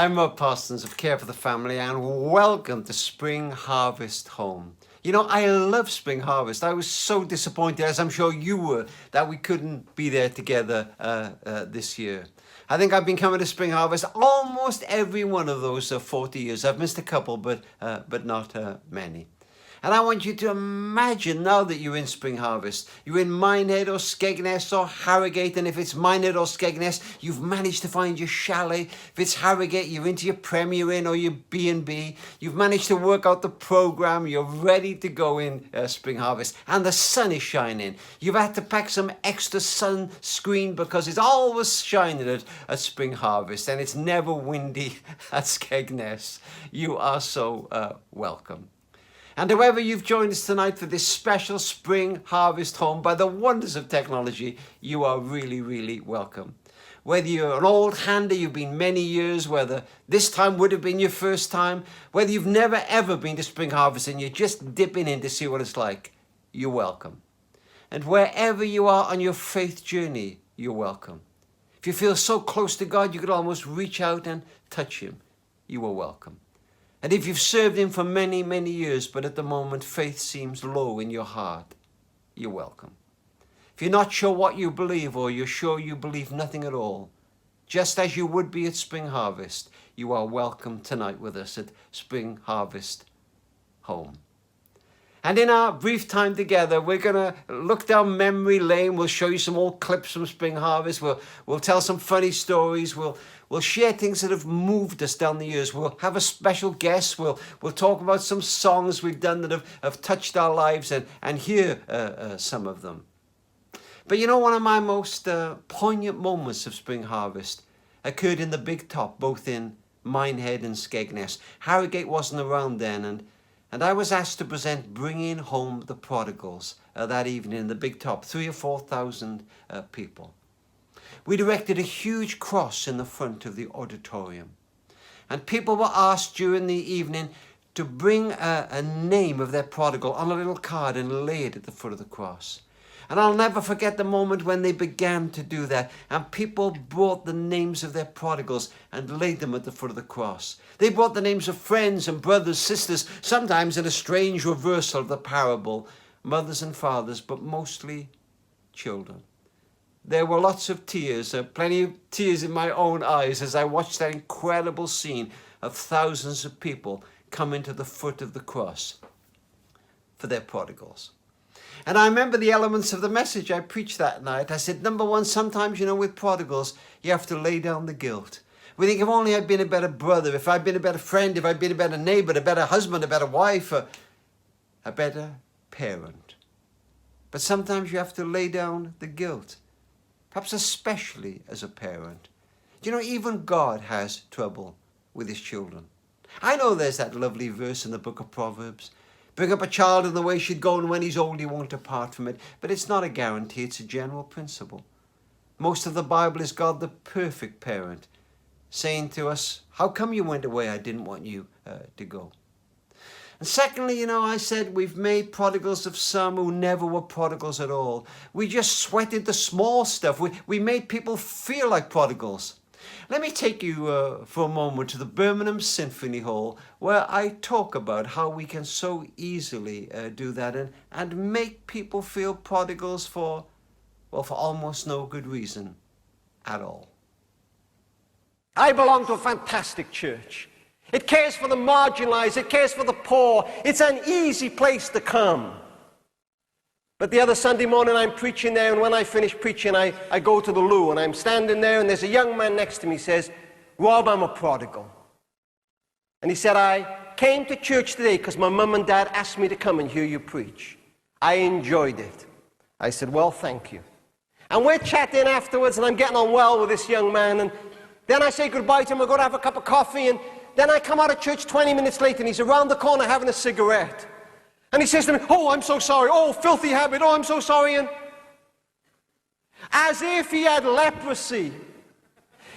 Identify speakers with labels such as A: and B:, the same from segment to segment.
A: I'm Rob Parsons of Care for the Family, and welcome to Spring Harvest Home. You know, I love Spring Harvest. I was so disappointed, as I'm sure you were, that we couldn't be there together this year. I think I've been coming to Spring Harvest almost every one of those 40 years. I've missed a couple, but not many. And I want you to imagine now that you're in Spring Harvest. You're in Minehead or Skegness or Harrogate, and if it's Minehead or Skegness, you've managed to find your chalet. If it's Harrogate, you're into your Premier Inn or your B&B. You've managed to work out the program. You're ready to go in Spring Harvest, and the sun is shining. You've had to pack some extra sunscreen because it's always shining at Spring Harvest, and it's never windy at Skegness. You are so welcome. And however you've joined us tonight for this special Spring Harvest Home, by the wonders of technology, you are really, really welcome. Whether you're an old hander, you've been many years, whether this time would have been your first time, whether you've never ever been to Spring Harvest and you're just dipping in to see what it's like, you're welcome. And wherever you are on your faith journey, you're welcome. If you feel so close to God, you could almost reach out and touch Him, you are welcome. And if you've served Him for many, many years, but at the moment faith seems low in your heart, you're welcome. If you're not sure what you believe, or you're sure you believe nothing at all, just as you would be at Spring Harvest, you are welcome tonight with us at Spring Harvest Home. And in our brief time together, we're going to look down memory lane. We'll show you some old clips from Spring Harvest. We'll tell some funny stories. We'll share things that have moved us down the years. We'll have a special guest. We'll talk about some songs we've done that have touched our lives and hear some of them. But you know, one of my most poignant moments of Spring Harvest occurred in the Big Top, both in Minehead and Skegness. Harrogate wasn't around then, and I was asked to present Bringing Home the Prodigals that evening in the Big Top, 3,000 or 4,000 people. We erected a huge cross in the front of the auditorium, and people were asked during the evening to bring a name of their prodigal on a little card and lay it at the foot of the cross. And I'll never forget the moment when they began to do that, and people brought the names of their prodigals and laid them at the foot of the cross. They brought the names of friends and brothers, sisters, sometimes in a strange reversal of the parable, mothers and fathers, but mostly children. There were lots of tears, plenty of tears in my own eyes as I watched that incredible scene of thousands of people coming to the foot of the cross for their prodigals. And I remember the elements of the message I preached that night. I said, number one, sometimes, you know, with prodigals, you have to lay down the guilt. We think, if only I'd been a better brother, if I'd been a better friend, if I'd been a better neighbor, a better husband, a better wife, a better parent. But sometimes you have to lay down the guilt, perhaps especially as a parent. You know, even God has trouble with His children. I know there's that lovely verse in the book of Proverbs, bring up a child in the way she'd go, and when he's old, he won't depart from it. But it's not a guarantee, it's a general principle. Most of the Bible is God, the perfect parent, saying to us, how come you went away? I didn't want you to go. And secondly, you know, I said we've made prodigals of some who never were prodigals at all. We just sweated the small stuff. We made people feel like prodigals. Let me take you for a moment to the Birmingham Symphony Hall, where I talk about how we can so easily do that and make people feel prodigals for almost no good reason at all. I belong to a fantastic church. It cares for the marginalized. It cares for the poor. It's an easy place to come. But the other Sunday morning I'm preaching there, and when I finish preaching, I go to the loo, and I'm standing there, and there's a young man next to me. He says, Rob, I'm a prodigal. And he said, I came to church today because my mum and dad asked me to come and hear you preach. I enjoyed it. I said, well, thank you. And we're chatting afterwards, and I'm getting on well with this young man, and then I say goodbye to him. We're going to have a cup of coffee, and then I come out of church 20 minutes later, and he's around the corner having a cigarette. And he says to me, oh, I'm so sorry. Oh, filthy habit. Oh, I'm so sorry. And as if he had leprosy.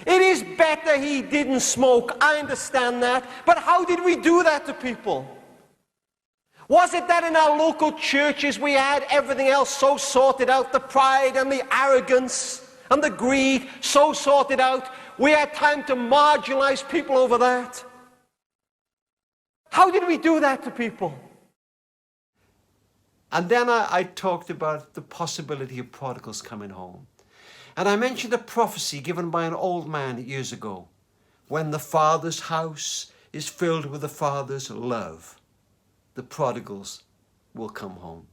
A: It is better he didn't smoke. I understand that. But how did we do that to people? Was it that in our local churches we had everything else so sorted out, the pride and the arrogance? and the greed so sorted out, we had time to marginalize people over that. How did we do that to people? And then I talked about the possibility of prodigals coming home. And I mentioned a prophecy given by an old man years ago. When the Father's house is filled with the Father's love, the prodigals will come home.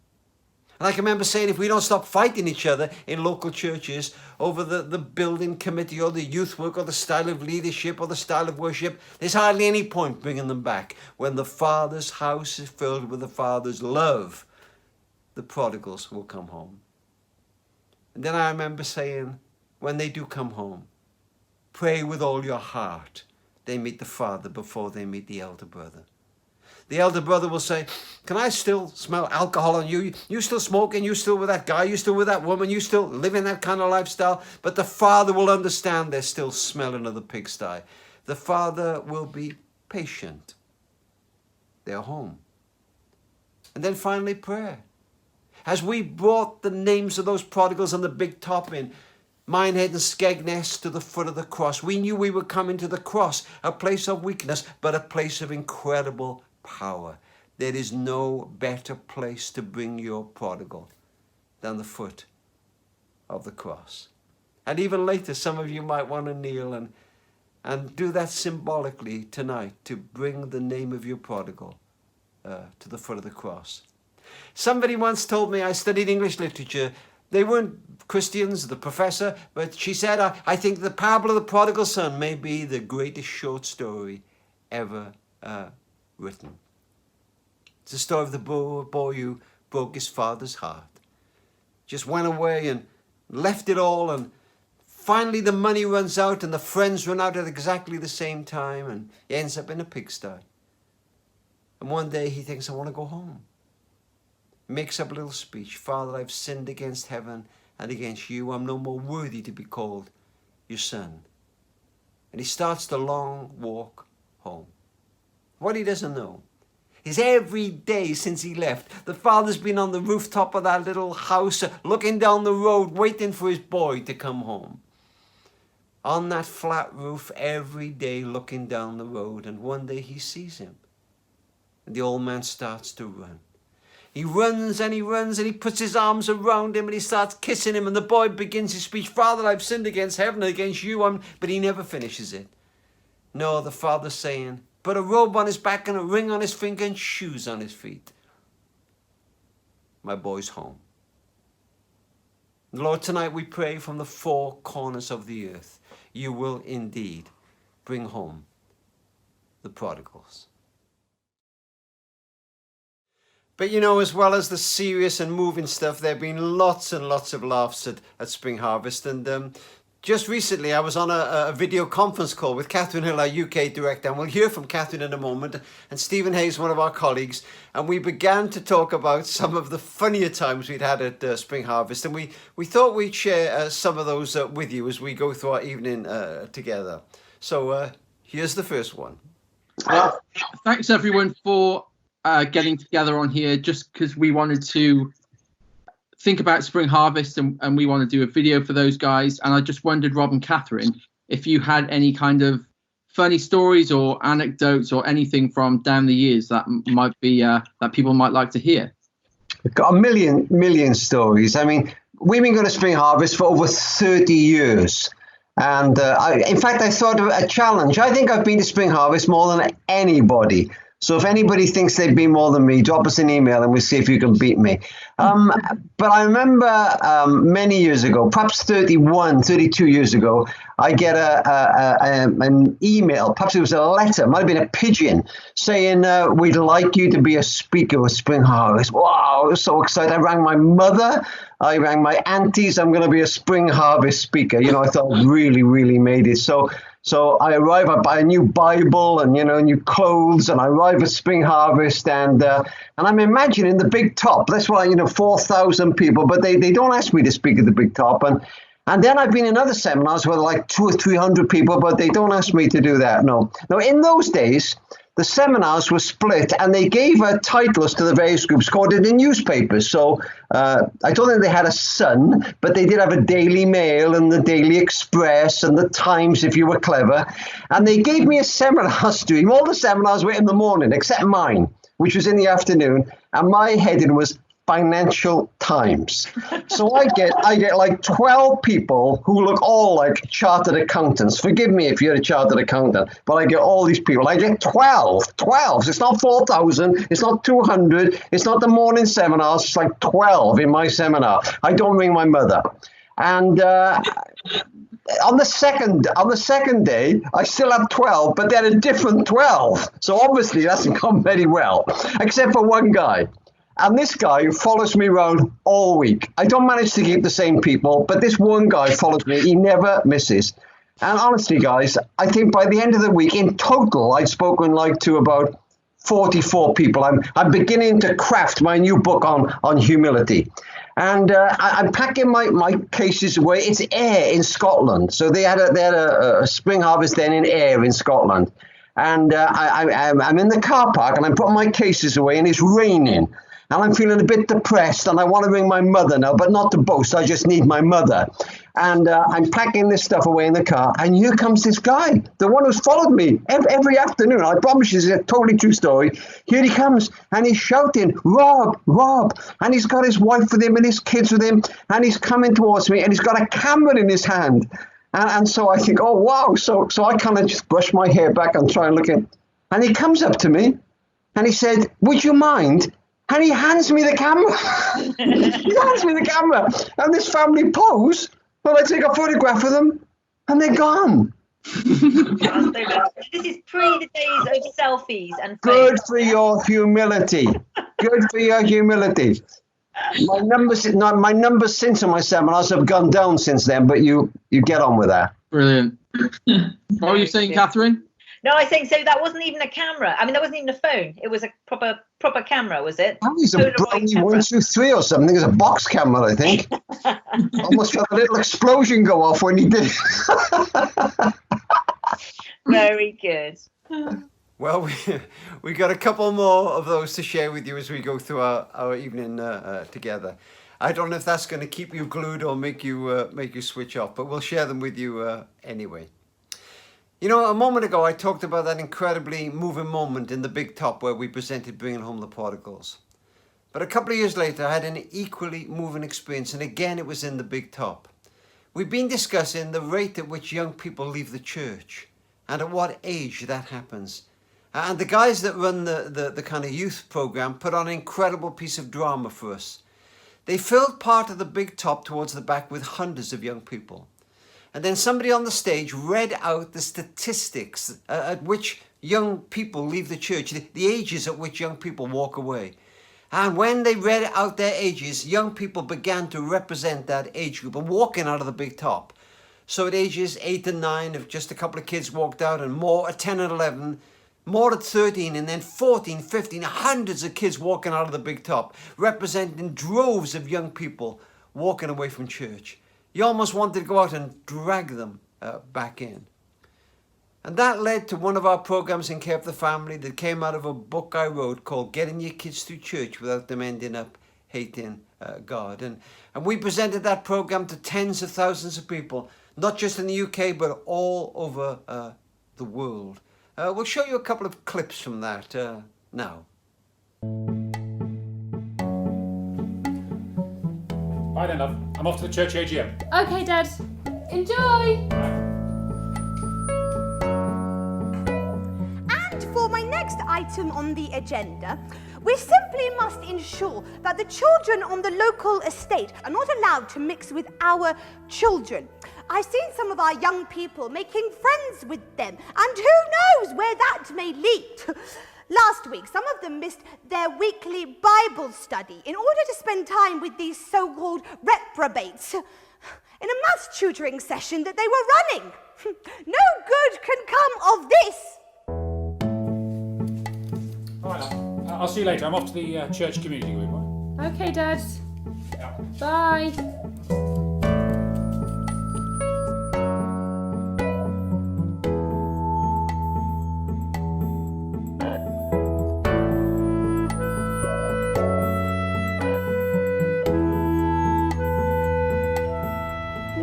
A: And I can remember saying, if we don't stop fighting each other in local churches over the building committee or the youth work or the style of leadership or the style of worship, there's hardly any point bringing them back. When the Father's house is filled with the Father's love, the prodigals will come home. And then I remember saying, when they do come home, pray with all your heart they meet the Father before they meet the elder brother. The elder brother will say, can I still smell alcohol on you? You still smoking? You still with that guy? You still with that woman? You still living that kind of lifestyle? But the Father will understand they're still smelling of the pigsty. The Father will be patient. They're home. And then finally prayer. As we brought the names of those prodigals on the big top in Minehead and Skegness to the foot of the cross, we knew we were coming to the cross, a place of weakness, but a place of incredible power. There is no better place to bring your prodigal than the foot of the cross. And even later, some of you might want to kneel and do that symbolically tonight, to bring the name of your prodigal to the foot of the cross. Somebody once told me, I studied English literature. They weren't Christians, the professor, but she said, I think the parable of the prodigal son may be the greatest short story ever written. It's the story of the boy who broke his father's heart. Just went away and left it all, and finally the money runs out and the friends run out at exactly the same time, and he ends up in a pigsty. And one day he thinks, I want to go home. Makes up a little speech. Father, I've sinned against heaven and against you. I'm no more worthy to be called your son. And he starts the long walk home. What he doesn't know is every day since he left, the father's been on the rooftop of that little house, looking down the road, waiting for his boy to come home. On that flat roof, every day looking down the road, and one day he sees him. And the old man starts to run. He runs and he runs and he puts his arms around him and he starts kissing him, and the boy begins his speech, Father, I've sinned against heaven and against you, but he never finishes it. No, the father's saying, put a robe on his back and a ring on his finger and shoes on his feet. My boy's home. Lord, tonight we pray from the four corners of the earth, you will indeed bring home the prodigals. But you know, as well as the serious and moving stuff, there have been lots and lots of laughs at Spring Harvest. And just recently, I was on a video conference call with Catherine Hill, our UK director, and we'll hear from Catherine in a moment, and Stephen Hayes, one of our colleagues, and we began to talk about some of the funnier times we'd had at Spring Harvest, and we thought we'd share some of those with you as we go through our evening together. So here's the first one.
B: Thanks everyone for getting together on here, just because we wanted to think about Spring Harvest and we want to do a video for those guys. And I just wondered, Rob and Catherine, if you had any kind of funny stories or anecdotes or anything from down the years that might be that people might like to hear.
C: We've got a million stories. I mean, we've been going to Spring Harvest for over 30 years. And in fact, I thought of a challenge. I think I've been to Spring Harvest more than anybody. So if anybody thinks they've been more than me, drop us an email and we'll see if you can beat me. But I remember many years ago, perhaps 32 years ago, I get an email, perhaps it was a letter, might have been a pigeon, saying, we'd like you to be a speaker with Spring Harvest. Wow, I was so excited. I rang my mother, I rang my aunties, I'm going to be a Spring Harvest speaker. You know, I thought I really made it. So I arrive, I buy a new Bible and, you know, new clothes, and I arrive at Spring Harvest, and I'm imagining the big top. That's why, you know, 4,000 people, but they don't ask me to speak at the big top. And then I've been in other seminars with like 200 or 300 people, but they don't ask me to do that. No, in those days, the seminars were split and they gave titles to the various groups according to newspapers. So I don't think they had a Sun, but they did have a Daily Mail and the Daily Express and the Times if you were clever. And they gave me a seminar stream. All the seminars were in the morning except mine, which was in the afternoon. And my heading was Financial Times. So I get like 12 people who look all like chartered accountants. Forgive me if you're a chartered accountant, but I get all these people. I get 12. It's not 4,000. It's not 200. It's not the morning seminars. It's like 12 in my seminar. I don't ring my mother. And on the second day, I still have 12, but they're a different 12. So obviously it hasn't gone very well, except for one guy. And this guy follows me around all week. I don't manage to keep the same people, but this one guy follows me. He never misses. And honestly, guys, I think by the end of the week, in total, I'd spoken to about 44 people. I'm beginning to craft my new book on humility. And I'm packing my cases away. It's Ayr in Scotland. So they had a spring harvest then in Ayr in Scotland. And I'm in the car park and I'm putting my cases away and it's raining. And I'm feeling a bit depressed and I want to ring my mother now, but not to boast. I just need my mother. And I'm packing this stuff away in the car. And here comes this guy, the one who's followed me every afternoon. I promise you, it's a totally true story. Here he comes and he's shouting, Rob, Rob. And he's got his wife with him and his kids with him. And he's coming towards me and he's got a camera in his hand. And so I think, oh, wow. So I kind of just brush my hair back and try and look at. And he comes up to me and he said, would you mind? And he hands me the camera. He hands me the camera. And this family pose. Well, I take a photograph of them and they're gone.
D: This is pre the days of selfies and
C: Good for your humility. Good for your humility. My numbers since in my seminars have gone down since then, but you get on with that.
B: Brilliant. What were you saying, Catherine?
D: No, I think so. That wasn't even a camera. I mean, that wasn't even a phone. It was a proper camera, was it?
C: Oh, it's a Brownie 123 or something. It's a box camera, I think. Almost felt a little explosion go off when he did.
D: Very good.
A: Well, we got a couple more of those to share with you as we go through our evening together. I don't know if that's going to keep you glued or make you switch off, but we'll share them with you anyway. You know, a moment ago, I talked about that incredibly moving moment in the Big Top where we presented Bringing Home the Prodigals. But a couple of years later, I had an equally moving experience, and again, it was in the Big Top. We've been discussing the rate at which young people leave the church and at what age that happens. And the guys that run the kind of youth program put on an incredible piece of drama for us. They filled part of the Big Top towards the back with hundreds of young people. And then somebody on the stage read out the statistics at which young people leave the church, the ages at which young people walk away. And when they read out their ages, young people began to represent that age group and walking out of the Big Top. So at ages 8 and 9, if just a couple of kids walked out, and more at 10 and 11, more at 13, and then 14, 15, hundreds of kids walking out of the Big Top, representing droves of young people walking away from church. You almost wanted to go out and drag them back in. And that led to one of our programs in Care of the Family that came out of a book I wrote called Getting Your Kids Through Church Without Them Ending Up Hating God. And we presented that program to tens of thousands of people, not just in the UK, but all over the world. We'll show you a couple of clips from that now.
E: Bye then, love. I'm off to the church AGM.
F: Okay, Dad. Enjoy!
G: And for my next item on the agenda, we simply must ensure that the children on the local estate are not allowed to mix with our children. I've seen some of our young people making friends with them, and who knows where that may lead. Last week, some of them missed their weekly Bible study in order to spend time with these so-called reprobates in a maths tutoring session that they were running. No good can come of this.
E: All right, love. I'll see you later. I'm off to the church community group. Right?
F: Okay, Dad.
E: Yeah.
F: Bye.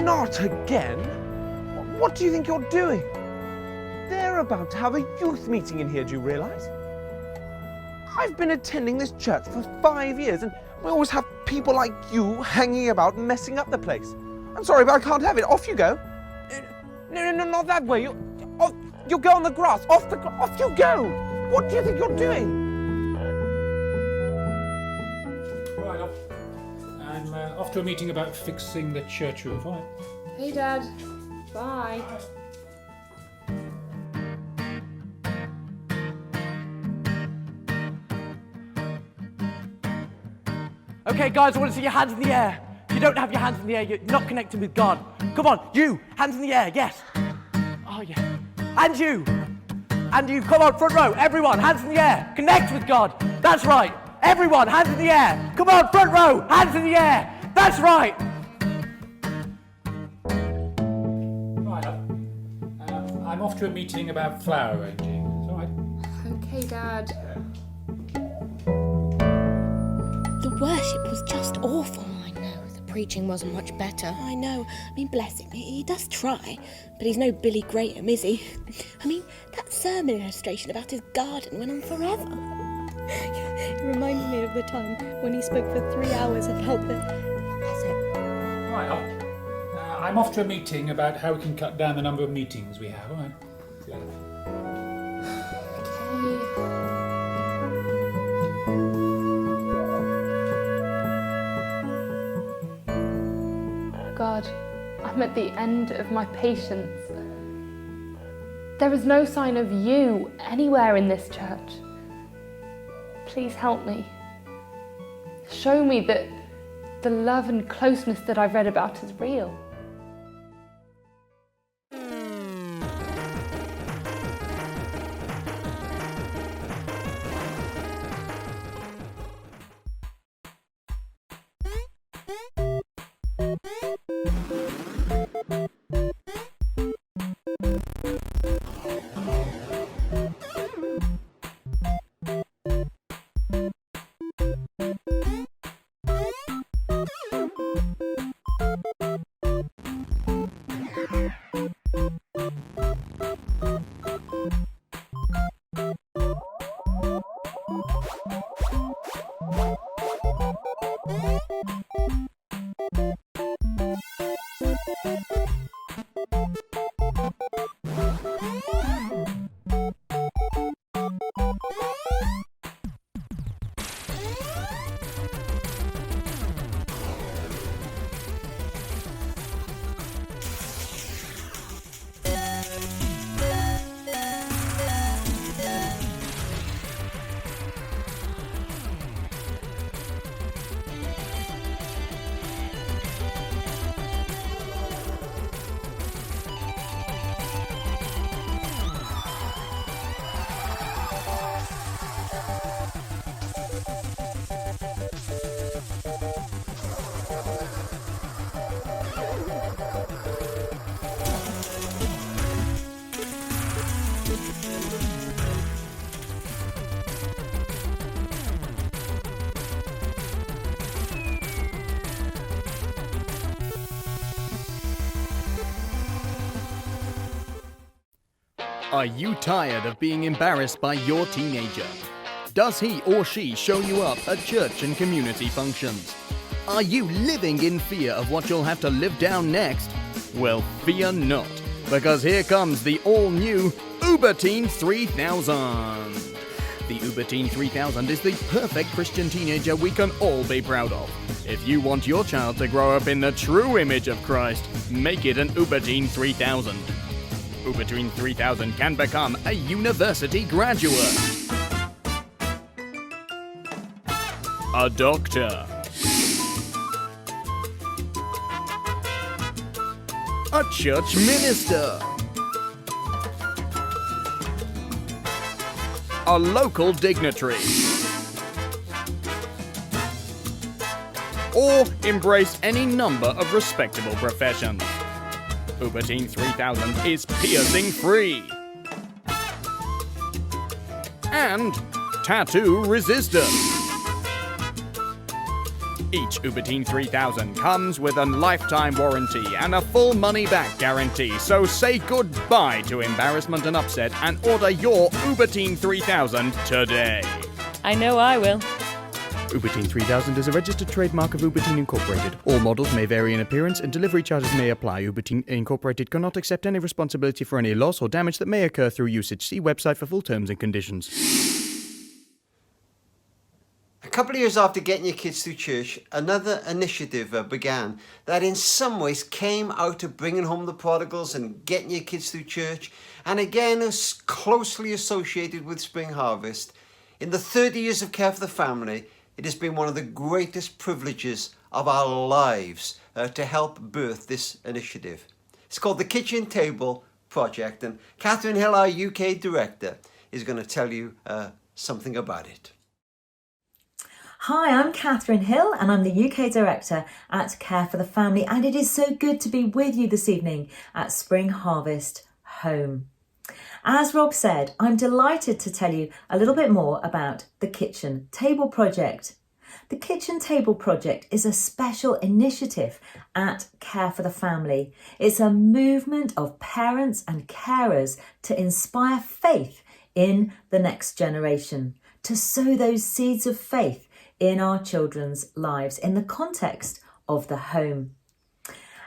H: Not again? What do you think you're doing? They're about to have a youth meeting in here, do you realise? I've been attending this church for 5 years and we always have people like you hanging about and messing up the place. I'm sorry, but I can't have it. Off you go. No, not that way. You go on the grass. Off you go. What do you think you're doing?
E: Right, I'm off to a meeting about fixing the church roof. All right.
F: Hey, Dad. Bye.
I: Okay, guys, I want to see your hands in the air. If you don't have your hands in the air, you're not connecting with God. Come on, you, hands in the air, yes. Oh, yeah. And you, come on, front row, everyone, hands in the air. Connect with God, that's right. Everyone, hands in the air. Come on, front row, hands in the air. That's right.
E: Right, I'm off to a meeting about flower arranging. It's all right.
F: Okay, Dad.
J: The worship was just awful. I know, the preaching wasn't much better. I know. I mean, bless him, he does try, but he's no Billy Graham, is he? I mean, that sermon illustration about his garden went on forever. It reminds me of the time when he spoke for 3 hours about the... That's it.
E: Right, I'm off to a meeting about how we can cut down the number of meetings we have. All right. See you later.
F: God, I'm at the end of my patience. There is no sign of you anywhere in this church. Please help me. Show me that the love and closeness that I've read about is real.
K: Are you tired of being embarrassed by your teenager? Does he or she show you up at church and community functions? Are you living in fear of what you'll have to live down next? Well, fear not, because here comes the all-new Uberteen 3000. The Uberteen 3000 is the perfect Christian teenager we can all be proud of. If you want your child to grow up in the true image of Christ, make it an Uberteen 3000. Uberteen 3000 can become a university graduate, a doctor, a church minister, a local dignitary, or embrace any number of respectable professions. Uberteen 3000 is piercing free and tattoo resistant. Each Ubertine 3000 comes with a lifetime warranty and a full money-back guarantee, so say goodbye to embarrassment and upset and order your Ubertine 3000 today.
L: I know I will.
K: Ubertine 3000 is a registered trademark of Ubertine Incorporated. All models may vary in appearance and delivery charges may apply. Ubertine Incorporated cannot accept any responsibility for any loss or damage that may occur through usage. See website for full terms and conditions.
A: A couple of years after getting your kids through church, another initiative began that in some ways came out of bringing home the prodigals and getting your kids through church, and again is closely associated with Spring Harvest. In the 30 years of Care for the Family, it has been one of the greatest privileges of our lives to help birth this initiative. It's called the Kitchen Table Project, and Catherine Hill, our UK director, is going to tell you something about it.
M: Hi, I'm Catherine Hill and I'm the UK Director at Care for the Family, and it is so good to be with you this evening at Spring Harvest Home. As Rob said, I'm delighted to tell you a little bit more about the Kitchen Table Project. The Kitchen Table Project is a special initiative at Care for the Family. It's a movement of parents and carers to inspire faith in the next generation, to sow those seeds of faith in our children's lives in the context of the home.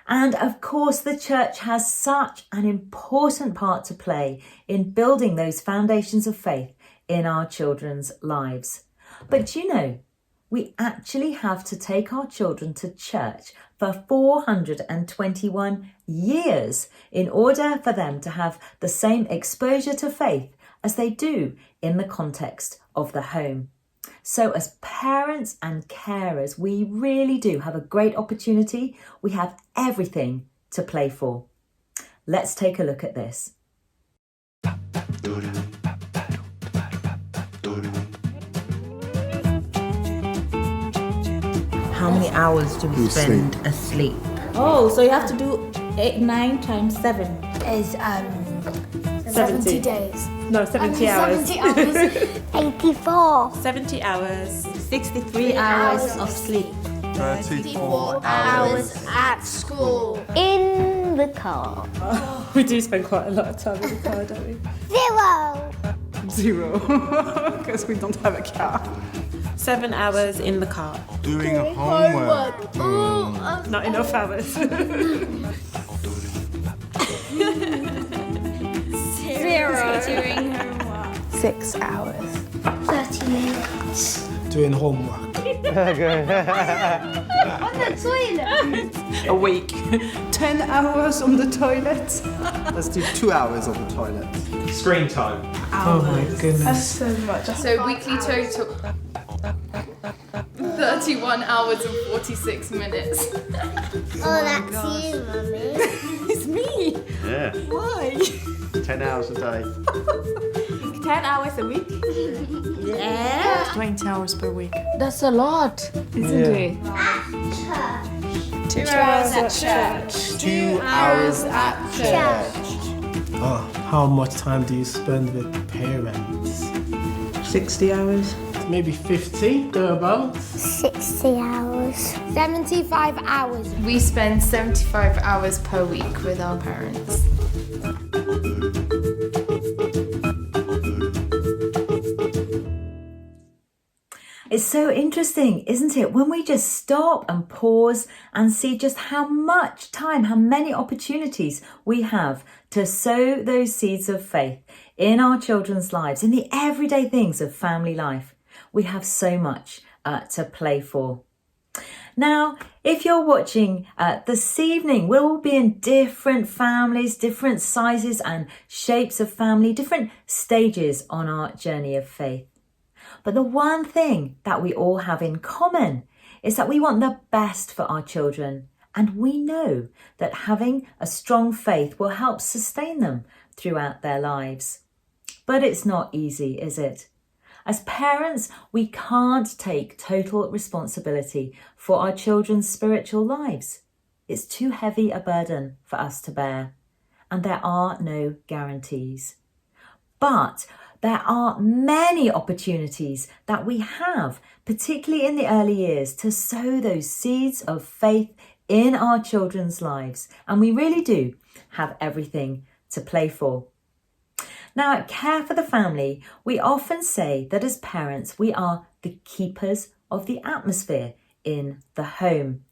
M: And of course, the church has such an important part to play in building those foundations of faith in our children's lives. But you know, we actually have to take our children to church for 421 years in order for them to have the same exposure to faith as they do in the context of the home. So as parents and carers, we really do have a great opportunity. We have everything to play for. Let's take a look at this.
N: How many hours do we spend asleep?
O: Oh, so you have to do 9 times 7.
P: Is
O: 70
P: days.
O: No, 70 hours.
P: 70 hours. 84.
O: 70 hours.
N: 63 hours of sleep.
P: 34 hours at school. In the car.
O: We do spend quite a lot of time in the car, don't we?
P: 0.
O: 0. Because we don't have a car. 7 hours in the car.
Q: Doing homework.
O: Not enough hours.
P: 0. Doing homework.
O: 6 hours.
P: 30 minutes.
Q: Doing homework.
P: On the toilet.
O: A week. 10 hours on the toilet.
Q: Let's do 2 hours on the toilet.
H: Screen time.
Q: Oh my goodness.
O: That's so much.
F: So weekly total 31 hours and 46 minutes.
P: Oh, that's you, Mummy.
O: It's me.
Q: Yeah.
O: Why?
Q: 10 hours a day.
O: 10 hours a week?
P: Yeah.
O: 20 hours per week.
F: That's a lot, isn't it?
O: 2 hours at church.
Q: 2 hours
P: at church.
Q: Oh, how much time do you spend with parents?
N: 60 hours?
Q: Maybe 50, thereabouts.
P: 60 hours. 75 hours.
F: We spend 75 hours per week with our parents.
M: It's so interesting, isn't it? When we just stop and pause and see just how much time, how many opportunities we have to sow those seeds of faith in our children's lives, in the everyday things of family life. We have so much to play for. Now, if you're watching this evening, we'll all be in different families, different sizes and shapes of family, different stages on our journey of faith. But the one thing that we all have in common is that we want the best for our children. And we know that having a strong faith will help sustain them throughout their lives. But it's not easy, is it? As parents, we can't take total responsibility for our children's spiritual lives. It's too heavy a burden for us to bear, and there are no guarantees. But There are many opportunities that we have, particularly in the early years, to sow those seeds of faith in our children's lives. And we really do have everything to play for. Now, at Care for the Family, we often say that as parents, we are the keepers of the atmosphere in the home.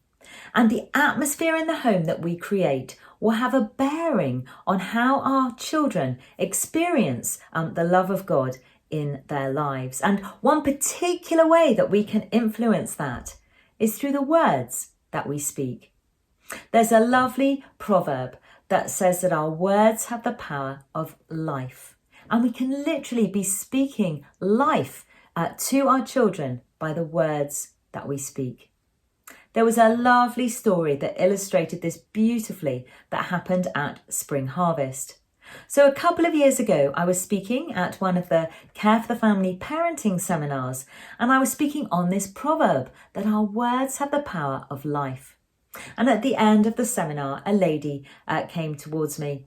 M: And the atmosphere in the home that we create will have a bearing on how our children experience the love of God in their lives. And one particular way that we can influence that is through the words that we speak. There's a lovely proverb that says that our words have the power of life. And we can literally be speaking life to our children by the words that we speak. There was a lovely story that illustrated this beautifully that happened at Spring Harvest. So a couple of years ago, I was speaking at one of the Care for the Family parenting seminars, and I was speaking on this proverb that our words have the power of life. And at the end of the seminar, a lady came towards me.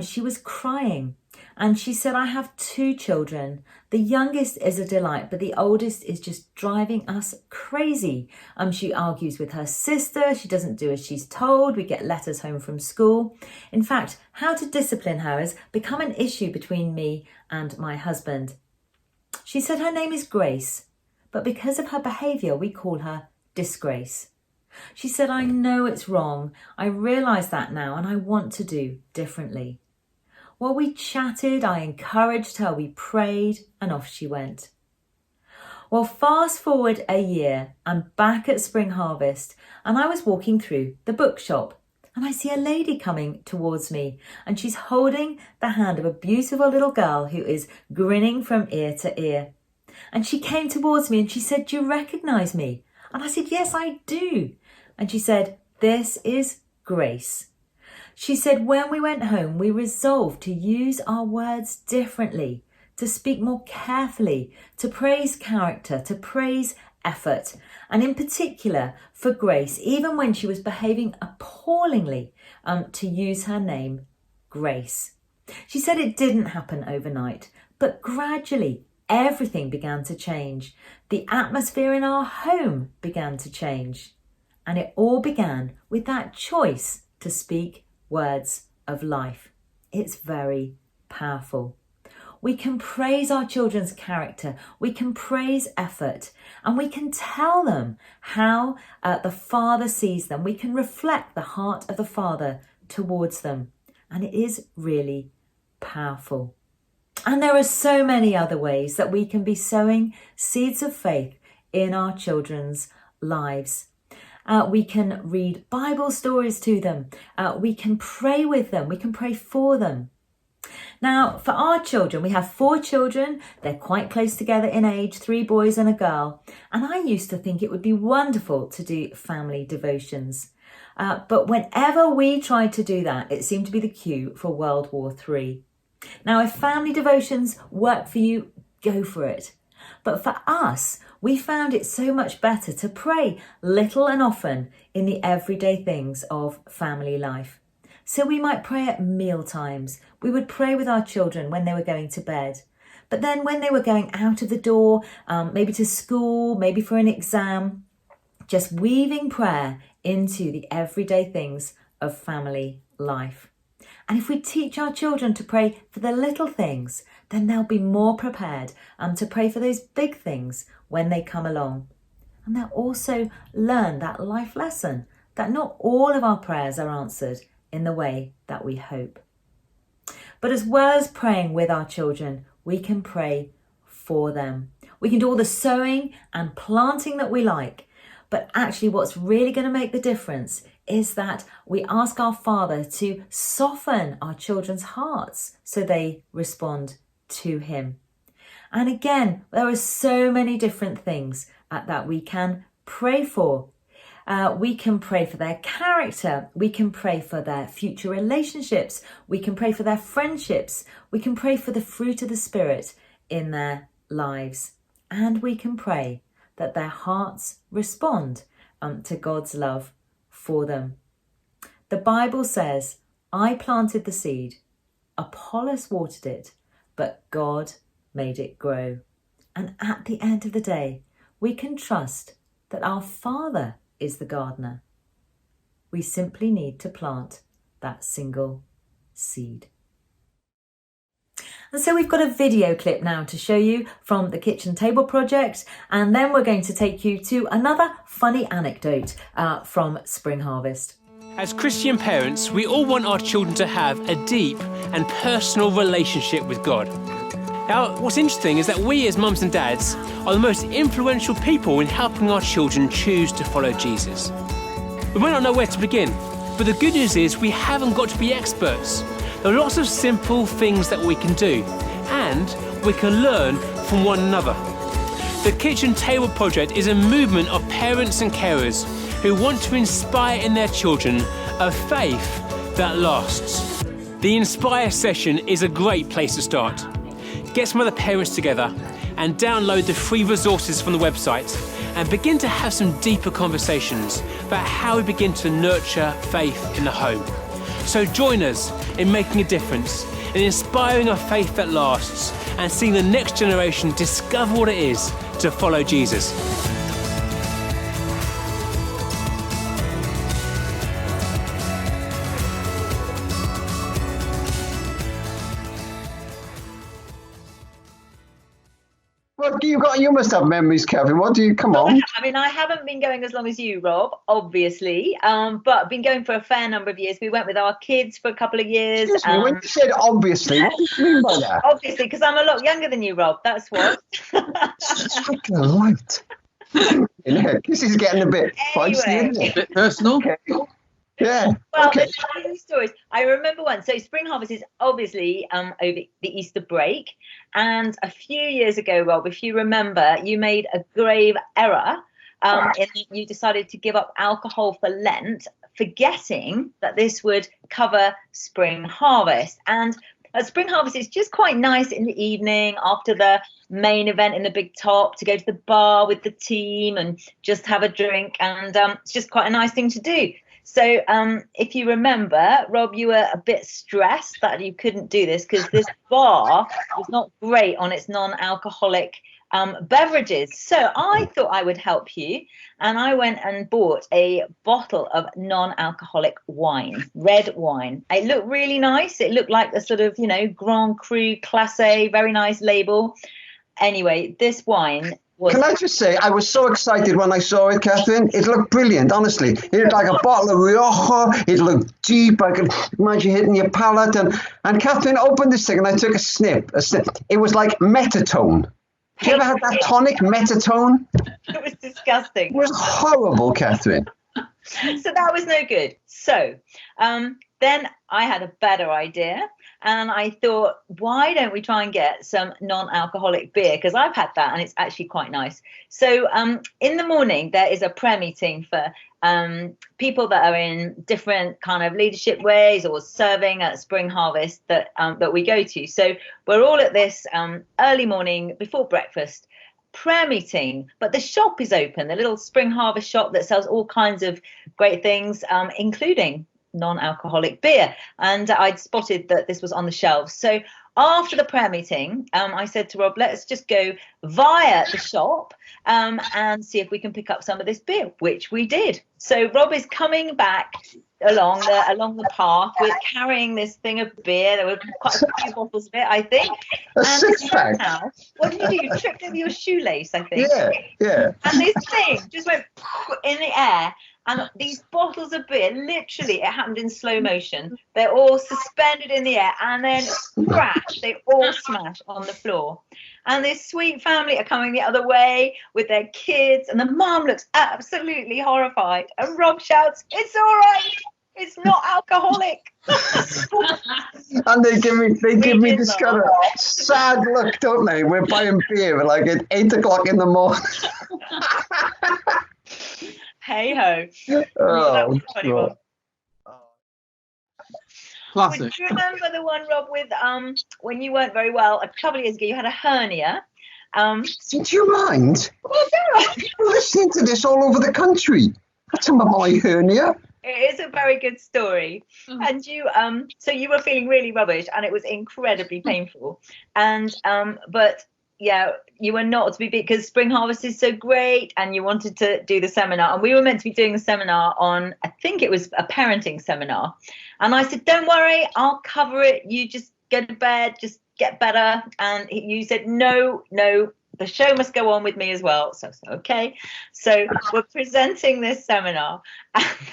M: She was crying. And she said, I have 2 children. The youngest is a delight, but the oldest is just driving us crazy. She argues with her sister. She doesn't do as she's told. We get letters home from school. In fact, how to discipline her has become an issue between me and my husband. She said her name is Grace, but because of her behaviour, we call her Disgrace. She said, I know it's wrong. I realise that now, and I want to do differently. While we chatted, I encouraged her, we prayed, and off she went. Well, fast forward a year, I'm back at Spring Harvest, and I was walking through the bookshop, and I see a lady coming towards me, and she's holding the hand of a beautiful little girl who is grinning from ear to ear. And she came towards me and she said, do you recognise me? And I said, yes, I do. And she said, this is Grace. She said, when we went home, we resolved to use our words differently, to speak more carefully, to praise character, to praise effort, and in particular for Grace, even when she was behaving appallingly, to use her name, Grace. She said it didn't happen overnight, but gradually everything began to change. The atmosphere in our home began to change, and it all began with that choice to speak words of life. It's very powerful. We can praise our children's character, we can praise effort, and we can tell them how the Father sees them. We can reflect the heart of the Father towards them, and it is really powerful. And there are so many other ways that we can be sowing seeds of faith in our children's lives. We can read Bible stories to them. We can pray with them. We can pray for them. Now, for our children, we have 4 children. They're quite close together in age, 3 boys and a girl. And I used to think it would be wonderful to do family devotions. But whenever we tried to do that, it seemed to be the cue for World War III. Now, if family devotions work for you, go for it. But for us, we found it so much better to pray little and often in the everyday things of family life. So we might pray at meal times. We would pray with our children when they were going to bed. But then when they were going out of the door, maybe to school, maybe for an exam, just weaving prayer into the everyday things of family life. And if we teach our children to pray for the little things, then they'll be more prepared to pray for those big things when they come along. And they'll also learn that life lesson that not all of our prayers are answered in the way that we hope. But as well as praying with our children, we can pray for them. We can do all the sowing and planting that we like, but actually what's really going to make the difference is that we ask our Father to soften our children's hearts so they respond to Him. And again, there are so many different things that we can pray for. We can pray for their character. We can pray for their future relationships. We can pray for their friendships. We can pray for the fruit of the Spirit in their lives. And we can pray that their hearts respond to God's love for them. The Bible says, I planted the seed, Apollos watered it, but God made it grow. And at the end of the day, we can trust that our Father is the gardener. We simply need to plant that single seed. And so we've got a video clip now to show you from the Kitchen Table Project, and then we're going to take you to another funny anecdote from Spring Harvest.
L: As Christian parents, we all want our children to have a deep and personal relationship with God. Now, what's interesting is that we as mums and dads are the most influential people in helping our children choose to follow Jesus. We might not know where to begin, but the good news is we haven't got to be experts. There are lots of simple things that we can do, and we can learn from one another. The Kitchen Table Project is a movement of parents and carers who want to inspire in their children a faith that lasts. The Inspire session is a great place to start. Get some other parents together and download the free resources from the website and begin to have some deeper conversations about how we begin to nurture faith in the home. So join us in making a difference, in inspiring a faith that lasts, and seeing the next generation discover what it is to follow Jesus.
C: Well, you must have memories, Kevin. What do you? Come on.
D: I mean, I haven't been going as long as you, Rob, obviously, but I've been going for a fair number of years. We went with our kids for a couple of years.
C: Excuse me, when you said obviously, what do you mean by that?
D: Obviously, because I'm a lot younger than you, Rob. That's what.
C: Strike a light. Yeah, this is getting a bit feisty, isn't it?
B: A bit personal.
C: Okay. Yeah.
D: Well,
C: Okay.
D: there's funny stories. I remember one. So Spring Harvest is obviously over the Easter break. And a few years ago, Rob, if you remember, you made a grave error in that you decided to give up alcohol for Lent, forgetting that this would cover Spring Harvest. And Spring Harvest is just quite nice in the evening after the main event in the big top to go to the bar with the team and just have a drink. And it's just quite a nice thing to do. So if you remember, Rob, you were a bit stressed that you couldn't do this because this bar was not great on its non-alcoholic beverages. So I thought I would help you. And I went and bought a bottle of non-alcoholic wine, red wine. It looked really nice. It looked like a sort of, Grand Cru Classé, very nice label. Anyway, this wine was...
C: Can I just say, I was so excited when I saw it, Catherine. It looked brilliant, honestly. It looked like a bottle of Rioja. It looked deep. I could imagine hitting your palate. And Catherine opened this thing and I took a snip. It was like Metatone. Have you ever had that tonic, Metatone?
D: It was disgusting.
C: It was horrible, Catherine.
D: So that was no good. So then I had a better idea. And I thought, why don't we try and get some non-alcoholic beer? Because I've had that and it's actually quite nice. So in the morning, there is a prayer meeting for people that are in different kind of leadership ways or serving at Spring Harvest that we go to. So we're all at this early morning before breakfast prayer meeting, but the shop is open, the little Spring Harvest shop that sells all kinds of great things, including non-alcoholic beer, and I'd spotted that this was on the shelves. So after the prayer meeting, I said to Rob, let's just go via the shop and see if we can pick up some of this beer, which we did. So Rob is coming back along the path with carrying this thing of beer. There were quite a few bottles of it, I think.
C: A six-pack.
D: Now, what did you do? You tripped over your shoelace, I think.
C: Yeah.
D: And this thing just went in the air. And these bottles of beer, literally, it happened in slow motion. They're all suspended in the air and then crash. They all smash on the floor. And this sweet family are coming the other way with their kids. And the mum looks absolutely horrified. And Rob shouts, "It's all right. It's not alcoholic."
C: And they give me this kind of sad look, don't they? We're buying beer like at 8 o'clock in the morning.
D: Hey ho.
C: Oh,
D: God.
B: Classic.
D: Do you remember the one, Rob, with when you weren't very well a couple of years ago? You had a hernia.
C: Do you mind? People listening to this all over the country. That's about my hernia.
D: It is a very good story. And you, so you were feeling really rubbish, and it was incredibly painful. And but yeah, you were not to be beat because Spring Harvest is so great, and you wanted to do the seminar, and we were meant to be doing the seminar on, I think it was a parenting seminar, and I said, don't worry, I'll cover it. You just go to bed, just get better. And you said, no, the show must go on with me as well. So okay. So we're presenting this seminar.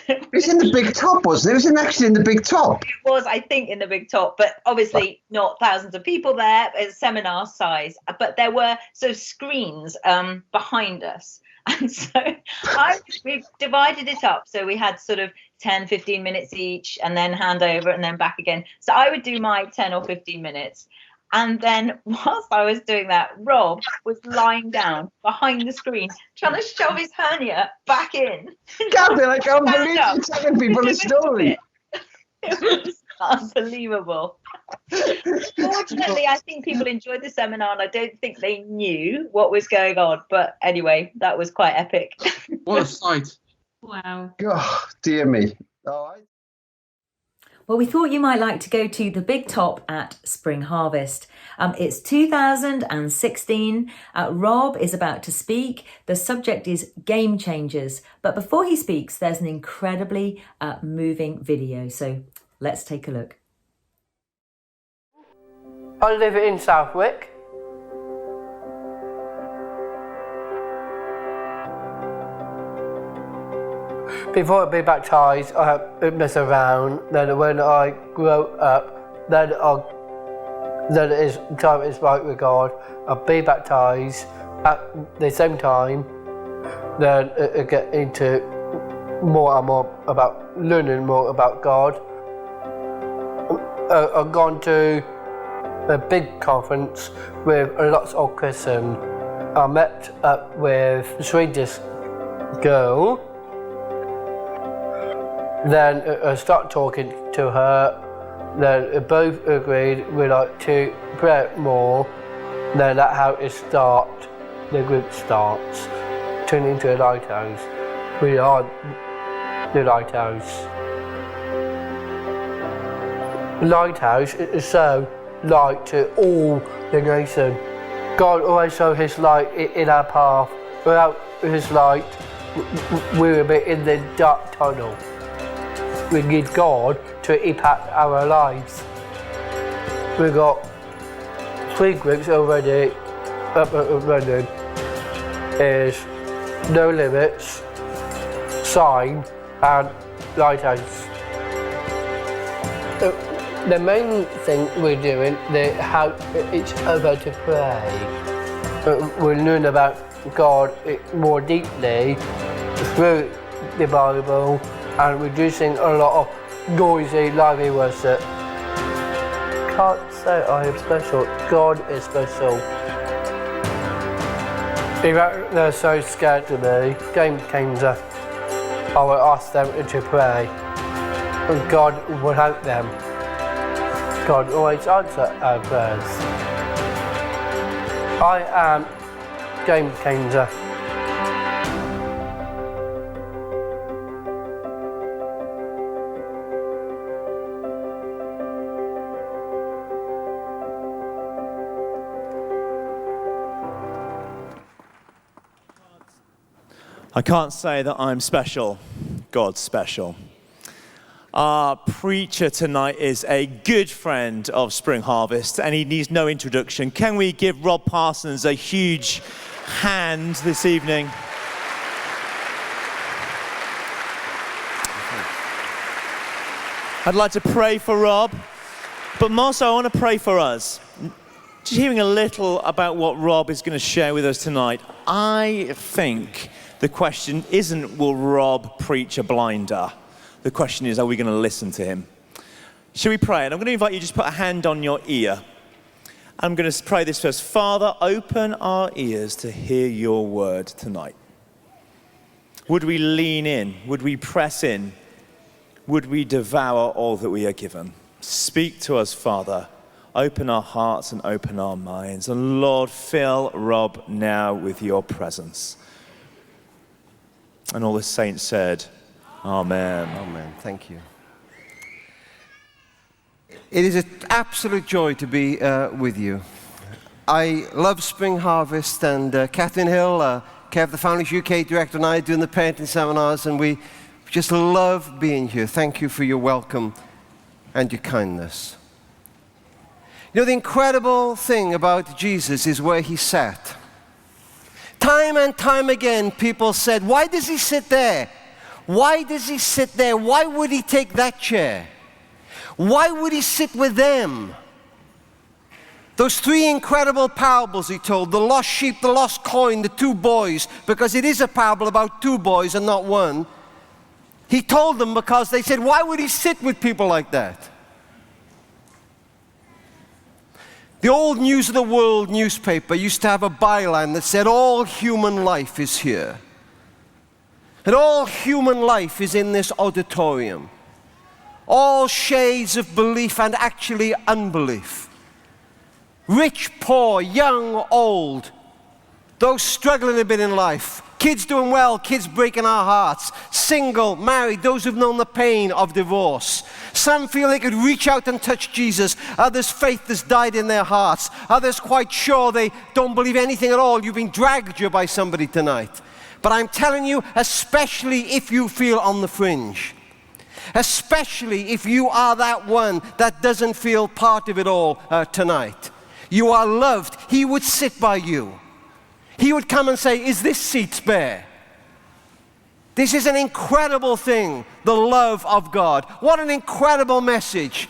C: It was in the big top, wasn't it? It was actually in the big top.
D: It was, I think, in the big top, but obviously not thousands of people there. It's seminar size. But there were screens behind us. And so we divided it up. So we had sort of 10, 15 minutes each, and then hand over and then back again. So I would do my 10 or 15 minutes. And then whilst I was doing that, Rob was lying down behind the screen, trying to shove his hernia back in.
C: Catherine, I can't believe you're telling people a story.
D: It was unbelievable. Fortunately, I think people enjoyed the seminar, and I don't think they knew what was going on. But anyway, that was quite epic.
B: What a sight.
O: Wow.
C: Oh, dear me. All right.
M: Well, we thought you might like to go to the big top at Spring Harvest. It's 2016. Rob is about to speak. The subject is game changers. But before he speaks, there's an incredibly moving video. So let's take a look.
R: I live in Southwick. Before I be baptised, I mess around. Then when I grow up, then it's time is right with God. I'll be baptised at the same time. Then I get into more and more about learning more about God. I've gone to a big conference with lots of Christians. I met up with a Swedish girl. Then I start talking to her. Then both agreed we'd like to pray more. Then that's how it starts. The group starts, turning into a lighthouse. We are the lighthouse. Lighthouse is so light to all the nation. God always shows His light in our path. Without His light, we will be in the dark tunnel. We need God to impact our lives. We've got 3 groups already up and running. Is No Limits, Sign and Lighthouse. The main thing we're doing is help each other to pray. We learn about God more deeply through the Bible, and reducing a lot of noisy, lively worship. Can't say I am special. God is special. If they're so scared to me, game changer, I will ask them to pray, and God will help them. God always answers our prayers. I am game changer.
S: I can't say that I'm special. God's special. Our preacher tonight is a good friend of Spring Harvest, and he needs no introduction. Can we give Rob Parsons a huge hand this evening? I'd like to pray for Rob, but more so I want to pray for us. Just hearing a little about what Rob is going to share with us tonight, I think the question isn't, will Rob preach a blinder? The question is, are we going to listen to him? Shall we pray? And I'm going to invite you to just put a hand on your ear. I'm going to pray this first. Father, open our ears to hear your word tonight. Would we lean in? Would we press in? Would we devour all that we are given? Speak to us, Father. Open our hearts and open our minds. And Lord, fill Rob now with your presence. And all the saints said, Amen.
C: Amen. Thank you. It is an absolute joy to be with you. I love Spring Harvest, and Catherine Hill, Care for the Family's UK Director, and I are doing the parenting seminars, and we just love being here. Thank you for your welcome and your kindness. You know, the incredible thing about Jesus is where he sat. Time and time again, people said, why does he sit there? Why does he sit there? Why would he take that chair? Why would he sit with them? Those three incredible parables he told, the lost sheep, the lost coin, the two boys, because it is a parable about two boys and not one. He told them because they said, why would he sit with people like that? The old News of the World newspaper used to have a byline that said, all human life is here. And all human life is in this auditorium. All shades of belief and actually unbelief. Rich, poor, young, old. Those struggling a bit in life. Kids doing well, kids breaking our hearts. Single, married, those who've known the pain of divorce. Some feel they could reach out and touch Jesus. Others, faith has died in their hearts. Others quite sure they don't believe anything at all. You've been dragged here by somebody tonight. But I'm telling you, especially if you feel on the fringe. Especially if you are that one that doesn't feel part of it all tonight. You are loved. He would sit by you. He would come and say, is this seat spare? This is an incredible thing, the love of God. What an incredible message.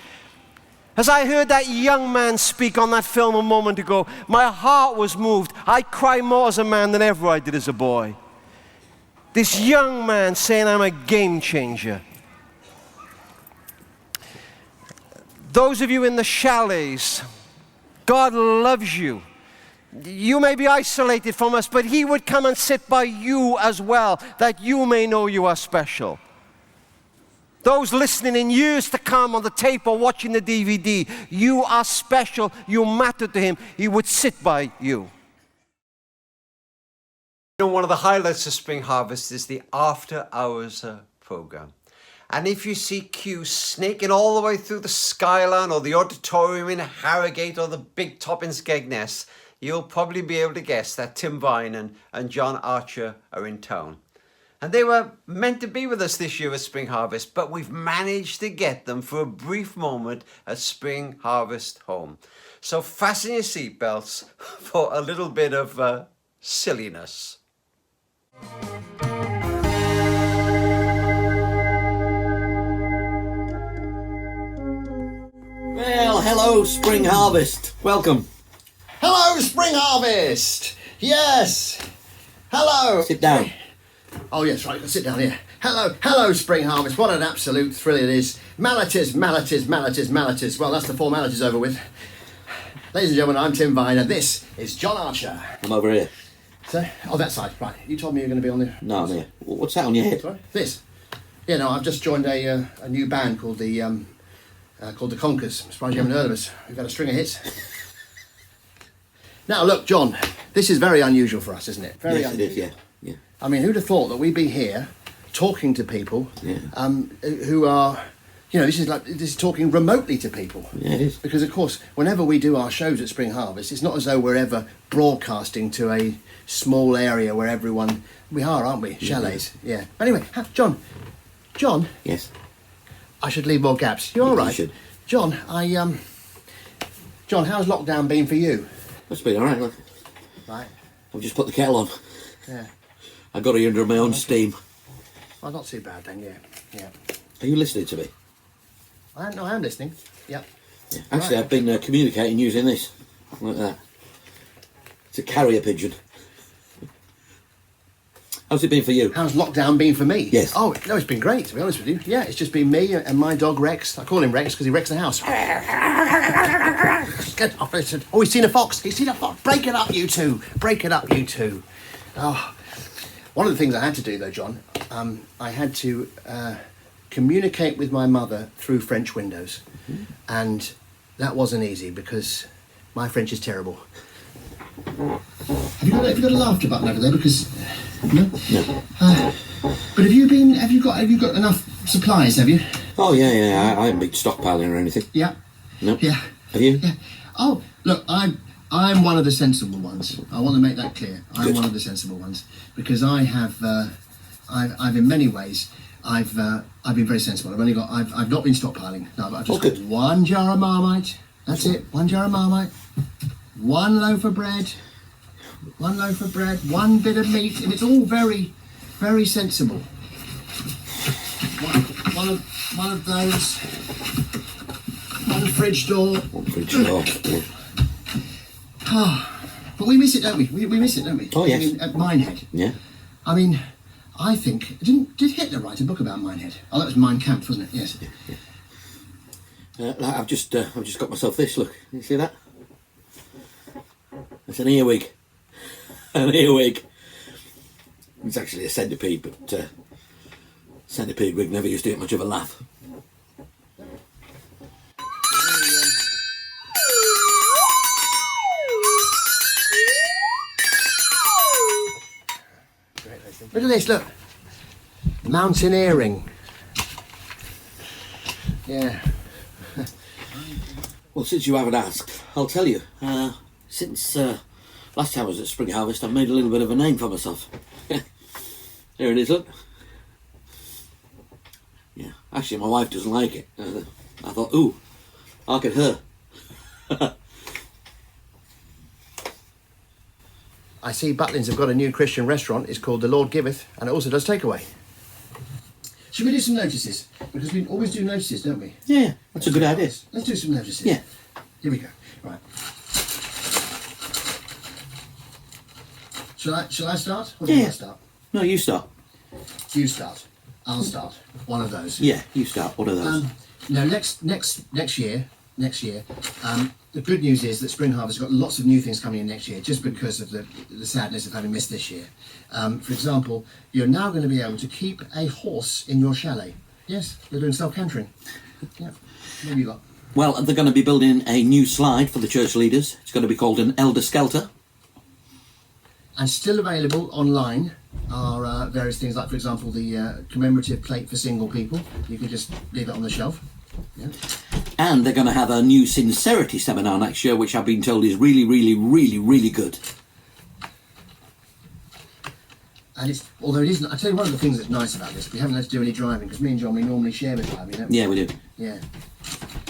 C: As I heard that young man speak on that film a moment ago, my heart was moved. I cry more as a man than ever I did as a boy. This young man saying, I'm a game changer. Those of you in the chalets, God loves you. You may be isolated from us, but he would come and sit by you as well, that you may know you are special. Those listening in years to come on the tape or watching the DVD, you are special, you matter to him, he would sit by you.
A: You know, one of the highlights of Spring Harvest is the after hours program. And if you see queues snaking all the way through the Skyline or the auditorium in Harrogate or the Big Top in Skegness, you'll probably be able to guess that Tim Vine and John Archer are in town. And they were meant to be with us this year at Spring Harvest, but we've managed to get them for a brief moment at Spring Harvest Home. So fasten your seatbelts for a little bit of silliness.
T: Well, hello, Spring Harvest. Welcome.
U: Hello, Spring Harvest. Yes. Hello.
T: Sit down.
U: Oh, yes, right. Sit down here. Hello, Spring Harvest. What an absolute thrill it is. Malletes. Well, that's the formalities over with. Ladies and gentlemen, I'm Tim Vine, and this is John Archer.
T: I'm over here.
U: So, oh, that side. Right. You told me you were going to be on the...
T: No, I'm here. What's that on your head?
U: Sorry? This. Yeah, no, I've just joined a new band called the Conkers. I'm surprised you haven't heard of us. We've had a string of hits. Now, look, John, this is very unusual for us, isn't it? Very
T: yes,
U: unusual.
T: It is, yeah.
U: I mean, who'd have thought that we'd be here talking to people who are, this is talking remotely to people.
T: Yeah, it is.
U: Because, of course, whenever we do our shows at Spring Harvest, it's not as though we're ever broadcasting to a small area where everyone... We are, aren't we? Chalets. Yeah. Anyway, John.
T: Yes.
U: I should leave more gaps. You all right?
T: You should.
U: John, John, how's lockdown been for you?
T: It's been all right, look.
U: Right.
T: I've just put the kettle on.
U: Yeah.
T: I got it under my own steam.
U: Well, not too bad then, yeah.
T: Are you listening to me?
U: I am listening. Yep.
T: Yeah. Actually, I've been communicating using this. Like that. It's a carrier pigeon. How's it been for you?
U: How's lockdown been for me?
T: Yes.
U: Oh, no, it's been great, to be honest with you. Yeah, it's just been me and my dog Rex. I call him Rex because he wrecks the house. Get off, listen. Oh, he's seen a fox. Break it up, you two. Oh. One of the things I had to do, though, John, I had to communicate with my mother through French windows. Mm-hmm. And that wasn't easy because my French is terrible. Have you got a laughter button over there? Because No.
T: No.
U: But have you got enough supplies? Have you?
T: Oh yeah. I haven't been stockpiling or anything.
U: Yeah.
T: No.
U: Yeah.
T: Have you?
U: Yeah. Oh, look, I'm one of the sensible ones. I want to make that clear. I'm one of the sensible ones because I have, I've in many ways, I've been very sensible. I've not been stockpiling. No, but I've just got one jar of Marmite. That's it. One jar of Marmite. One loaf of bread. One bit of meat, and it's all very, very sensible. One of those. One fridge door.
T: One fridge door. Yeah.
U: But we miss it, don't we? We miss it, don't we?
T: Oh, yes.
U: I mean, at Minehead.
T: Yeah.
U: I mean, I think did Hitler write a book about Minehead? Oh, that was Mein Kampf, wasn't it? Yes.
T: I've just got myself this. Look, you see that? It's an earwig. An earwig. It's actually a centipede, but centipede wig never used to get much of a laugh.
U: Look at this, look. Mountaineering. Yeah.
T: Well, since you haven't asked, I'll tell you. Since last time I was at Spring Harvest, I've made a little bit of a name for myself. There it is, look. Yeah, actually my wife doesn't like it. I thought, ooh, look at her.
U: I see Butlins have got a new Christian restaurant. It's called The Lord Giveth, and it also does takeaway. Should we do some notices? Because we always do notices, don't we?
T: Yeah, that's a good idea.
U: Let's do some notices.
T: Yeah.
U: Here we go. Right. Shall I start? Or do you want to start?
T: No, you start.
U: You start. I'll start. One of those.
T: Yeah, you start. One of those.
U: No, next year. The good news is that Spring Harvest has got lots of new things coming in next year, just because of the sadness of having missed this year. For example, you're now going to be able to keep a horse in your chalet. Yes, you're doing self-cantering. Yeah. What have you got?
T: Well, they're going to be building a new slide for the church leaders. It's going to be called an Elder Skelter.
U: And still available online are various things like, for example, the commemorative plate for single people. You can just leave it on the shelf. Yeah.
T: And they're going to have a new sincerity seminar next year, which I've been told is really, really, really, really good.
U: And although it isn't, I tell you one of the things that's nice about this, we haven't had to do any driving, because me and John, we normally share the driving, don't we?
T: Yeah, we do.
U: Yeah.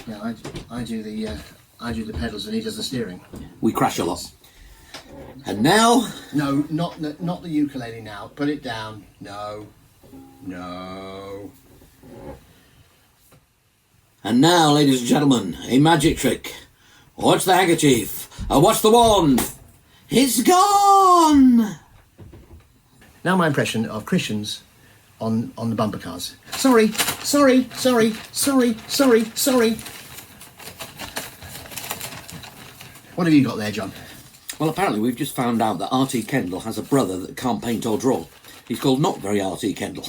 U: Yeah, I do the pedals and he does the steering.
T: We crash a lot. And now?
U: No, not the ukulele now. Put it down. No.
T: And now, ladies and gentlemen, a magic trick. What's the handkerchief? What's the wand? It's gone!
U: Now my impression of Christians on the bumper cars. Sorry. What have you got there, John?
T: Well, apparently we've just found out that R.T. Kendall has a brother that can't paint or draw. He's called Not Very R.T. Kendall.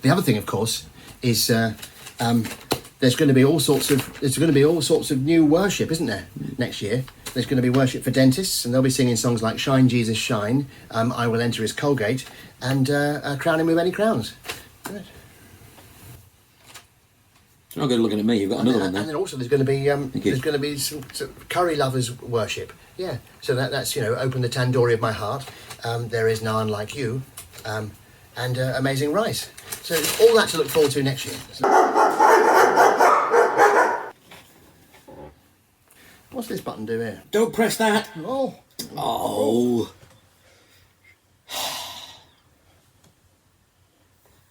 U: The other thing, of course, is there's going to be all sorts of new worship, isn't there? Next year, there's going to be worship for dentists, and they'll be singing songs like "Shine, Jesus, Shine," "I Will Enter His Colgate," and "Crown Him with Many Crowns." Good.
T: You're not good looking at me. You've got another one there.
U: And then also there's going to be some curry lovers worship. Yeah. So that's open the tandoori of my heart. There is none like you, and amazing rice. So all that to look forward to next year. What's this button do here?
T: Don't press that.
U: Oh.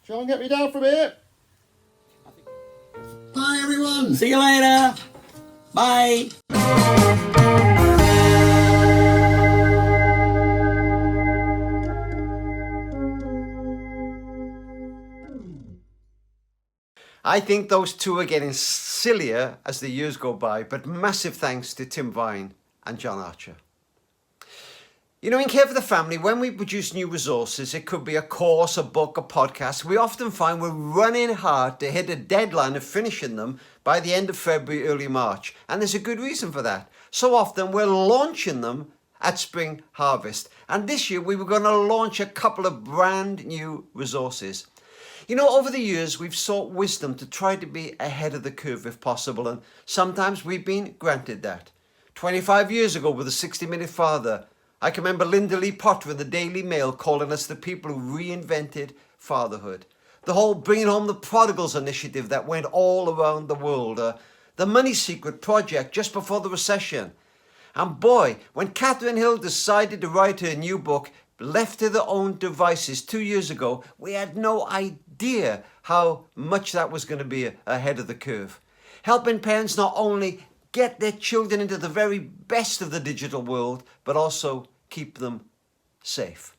U: John, get me down from here. Bye, everyone.
T: See you later. Bye.
A: I think those two are getting sillier as the years go by, but massive thanks to Tim Vine and John Archer. You know, in Care for the Family, when we produce new resources, it could be a course, a book, a podcast, we often find we're running hard to hit a deadline of finishing them by the end of February, early March. And there's a good reason for that. So often we're launching them at Spring Harvest. And this year we were going to launch a couple of brand new resources. You know, over the years we've sought wisdom to try to be ahead of the curve if possible, and sometimes we've been granted that. 25 years ago with the 60-Minute Father, I can remember Linda Lee Potter in the Daily Mail calling us the people who reinvented fatherhood. The whole Bringing Home the Prodigals initiative that went all around the world. The Money Secret project just before the recession. And boy, when Catherine Hill decided to write her new book, Left to Their Own Devices, 2 years ago, we had no idea how much that was going to be ahead of the curve. Helping parents not only get their children into the very best of the digital world, but also keep them safe.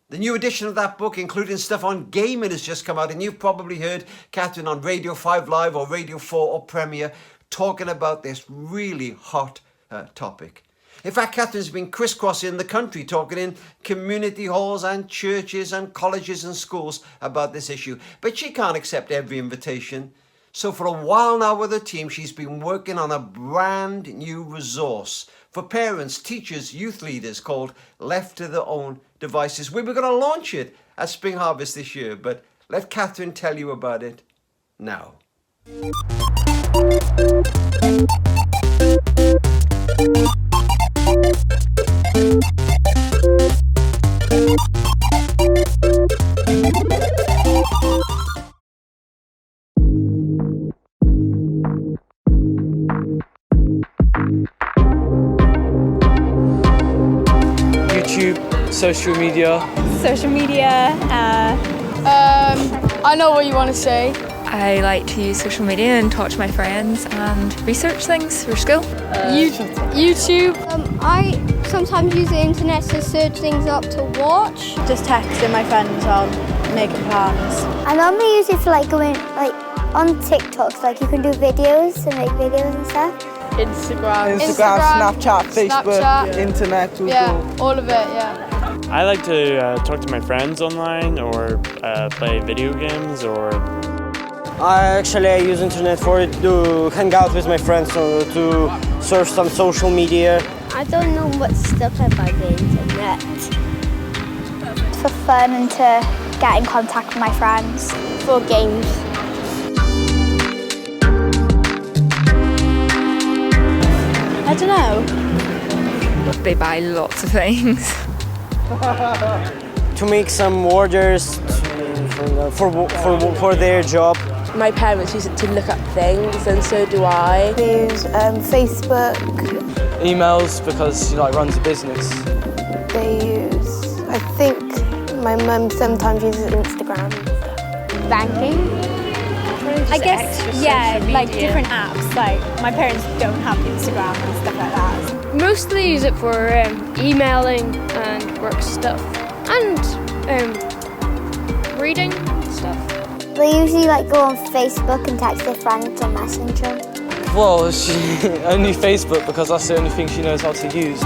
A: The new edition of that book, including stuff on gaming, has just come out, and you've probably heard Catherine on Radio 5 Live or Radio 4 or Premiere talking about this really hot topic. In fact, Catherine's been crisscrossing the country, talking in community halls and churches and colleges and schools about this issue. But she can't accept every invitation. So for a while now with her team, she's been working on a brand new resource for parents, teachers, youth leaders called Left to Their Own Devices. We were going to launch it at Spring Harvest this year, but let Catherine tell you about it now.
G: YouTube, social media.
V: Social media. I know what you want to say.
W: I like to use social media and talk to my friends and research things for school.
V: YouTube.
P: I sometimes use the internet to search things up to watch.
V: Just texting my friends on making plans.
P: I normally use it for going on TikToks, you can do videos and make videos and stuff.
V: Instagram,
N: Snapchat, Facebook,
V: Snapchat.
N: internet, Google.
V: Yeah, all of it, yeah.
X: I like to talk to my friends online or play video games or...
Y: I use internet for it to hang out with my friends or to surf some social media.
P: I don't know what stuff I buy the internet. For fun and to get in contact with my friends. For games.
V: I don't know.
W: They buy lots of things.
Y: To make some orders for their job.
O: My parents use it to look up things, and so do I.
P: We use Facebook.
G: Emails, because it runs a business.
P: They use, I think my mum sometimes uses Instagram and stuff. Banking.
V: I guess, different apps. My parents don't have Instagram and stuff like that.
F: Mostly use it for emailing and work stuff and reading stuff.
P: They usually go on Facebook and text their friends on Messenger.
G: Well, only Facebook, because that's the only thing she knows how to use.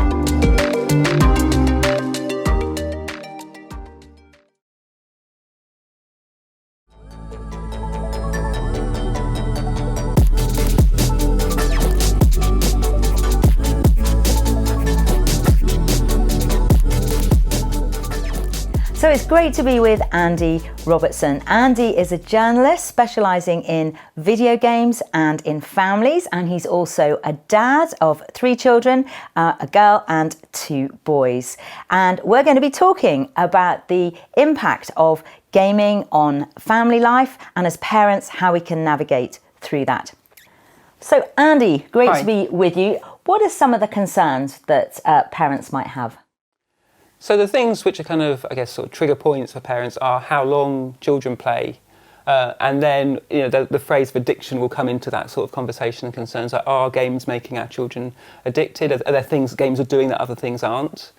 M: So it's great to be with Andy Robertson. Andy is a journalist specialising in video games and in families, and he's also a dad of 3 children, a girl and 2 boys. And we're going to be talking about the impact of gaming on family life and as parents how we can navigate through that. So Andy, great to be with you. What are some of the concerns that parents might have?
Z: So the things which are kind of, sort of trigger points for parents are how long children play. And then, the phrase of addiction will come into that sort of conversation and concerns like, are games making our children addicted? Are there things games are doing that other things aren't?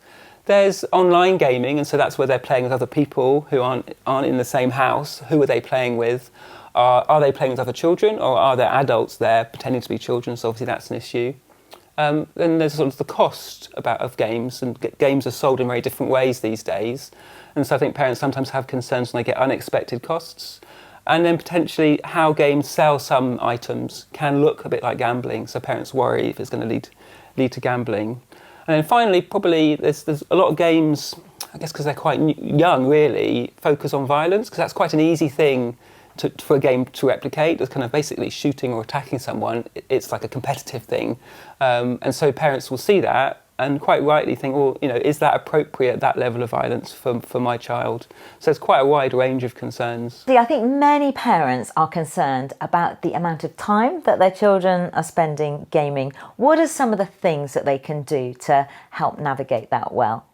Z: There's online gaming, and so that's where they're playing with other people who aren't in the same house. Who are they playing with? Are they playing with other children, or are there adults there pretending to be children? So obviously that's an issue. Then there's sort of the cost of games, and games are sold in very different ways these days. And so I think parents sometimes have concerns when they get unexpected costs. And then potentially how games sell some items can look a bit like gambling, so parents worry if it's going to lead to gambling. And then finally, probably there's a lot of games, I guess because they're quite young really, focus on violence, because that's quite an easy thing for a game to replicate. It's kind of basically shooting or attacking someone. It's like a competitive thing. And so parents will see that and quite rightly think, well, is that appropriate, that level of violence for my child? So it's quite a wide range of concerns.
M: See, I think many parents are concerned about the amount of time that their children are spending gaming. What are some of the things that they can do to help navigate that well?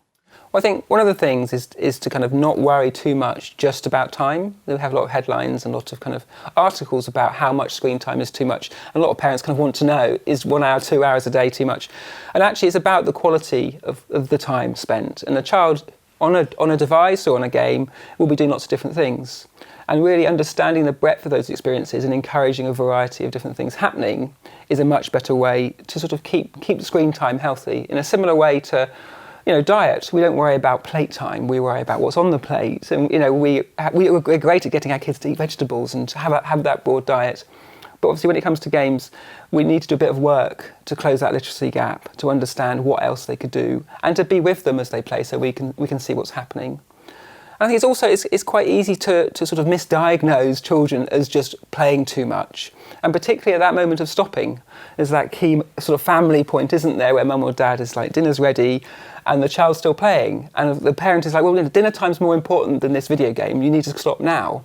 Z: Well, I think one of the things is to kind of not worry too much just about time. We have a lot of headlines and a lot of kind of articles about how much screen time is too much. And a lot of parents kind of want to know, is 1 hour, 2 hours a day too much? And actually it's about the quality of the time spent. And a child on a device or on a game will be doing lots of different things. And really understanding the breadth of those experiences and encouraging a variety of different things happening is a much better way to sort of keep the screen time healthy. In a similar way to diet, we don't worry about plate time, we worry about what's on the plate. And, we're great at getting our kids to eat vegetables and to have that broad diet. But obviously when it comes to games, we need to do a bit of work to close that literacy gap, to understand what else they could do and to be with them as they play so we can see what's happening. I think it's quite easy to sort of misdiagnose children as just playing too much. And particularly at that moment of stopping, there's that key sort of family point, isn't there, where mum or dad is like, dinner's ready, and the child's still playing. And the parent is like, well, dinner time's more important than this video game, you need to stop now.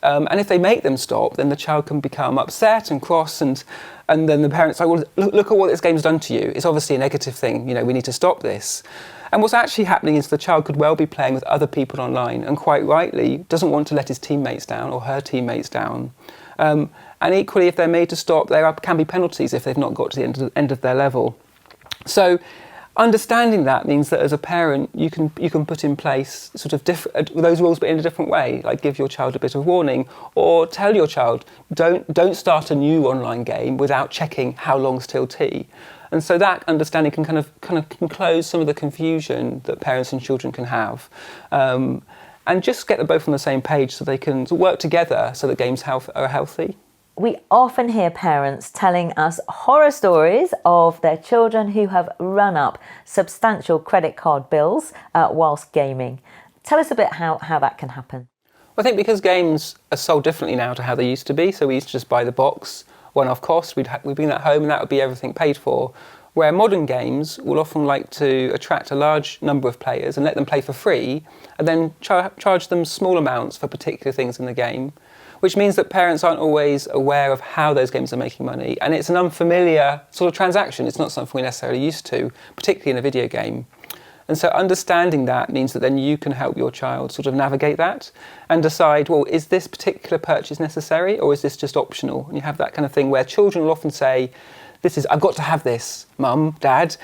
Z: And if they make them stop, then the child can become upset and cross, and then the parent's like, well, look at what this game's done to you. It's obviously a negative thing, we need to stop this. And what's actually happening is the child could well be playing with other people online and quite rightly doesn't want to let his teammates down or her teammates down. And equally, if they're made to stop, there can be penalties if they've not got to the end of their level. So understanding that means that as a parent, you can put in place sort of those rules, but in a different way, like give your child a bit of warning or tell your child, don't start a new online game without checking how long's till tea. And so that understanding can kind of close some of the confusion that parents and children can have. And just get them both on the same page so they can work together so that games are healthy.
M: We often hear parents telling us horror stories of their children who have run up substantial credit card bills whilst gaming. Tell us a bit how that can happen.
Z: Well, I think because games are sold differently now to how they used to be, so we used to just buy the box, one-off cost, we'd bring that home and that would be everything paid for. Where modern games will often like to attract a large number of players and let them play for free and then charge them small amounts for particular things in the game, which means that parents aren't always aware of how those games are making money. And it's an unfamiliar sort of transaction. It's not something we're necessarily used to, particularly in a video game. And so understanding that means that then you can help your child sort of navigate that and decide, well, is this particular purchase necessary or is this just optional? And you have that kind of thing where children will often say, I've got to have this, mum, dad.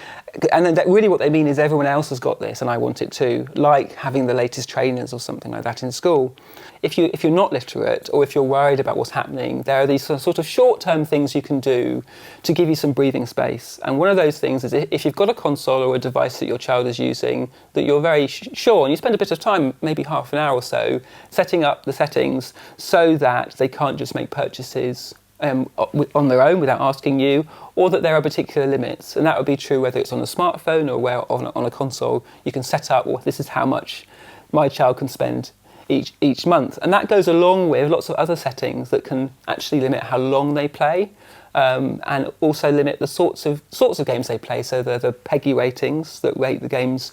Z: And then really what they mean is everyone else has got this and I want it too, like having the latest trainers or something like that in school. If you're not literate or if you're worried about what's happening, there are these sort of short-term things you can do to give you some breathing space. And one of those things is if you've got a console or a device that your child is using that you're very sure, and you spend a bit of time, maybe half an hour or so, setting up the settings so that they can't just make purchases on their own without asking you, or that there are particular limits. And that would be true whether it's on a smartphone or where on a console. You can set up, well, this is how much my child can spend each month. And that goes along with lots of other settings that can actually limit how long they play and also limit the sorts of games they play. So the PEGI ratings that rate the game's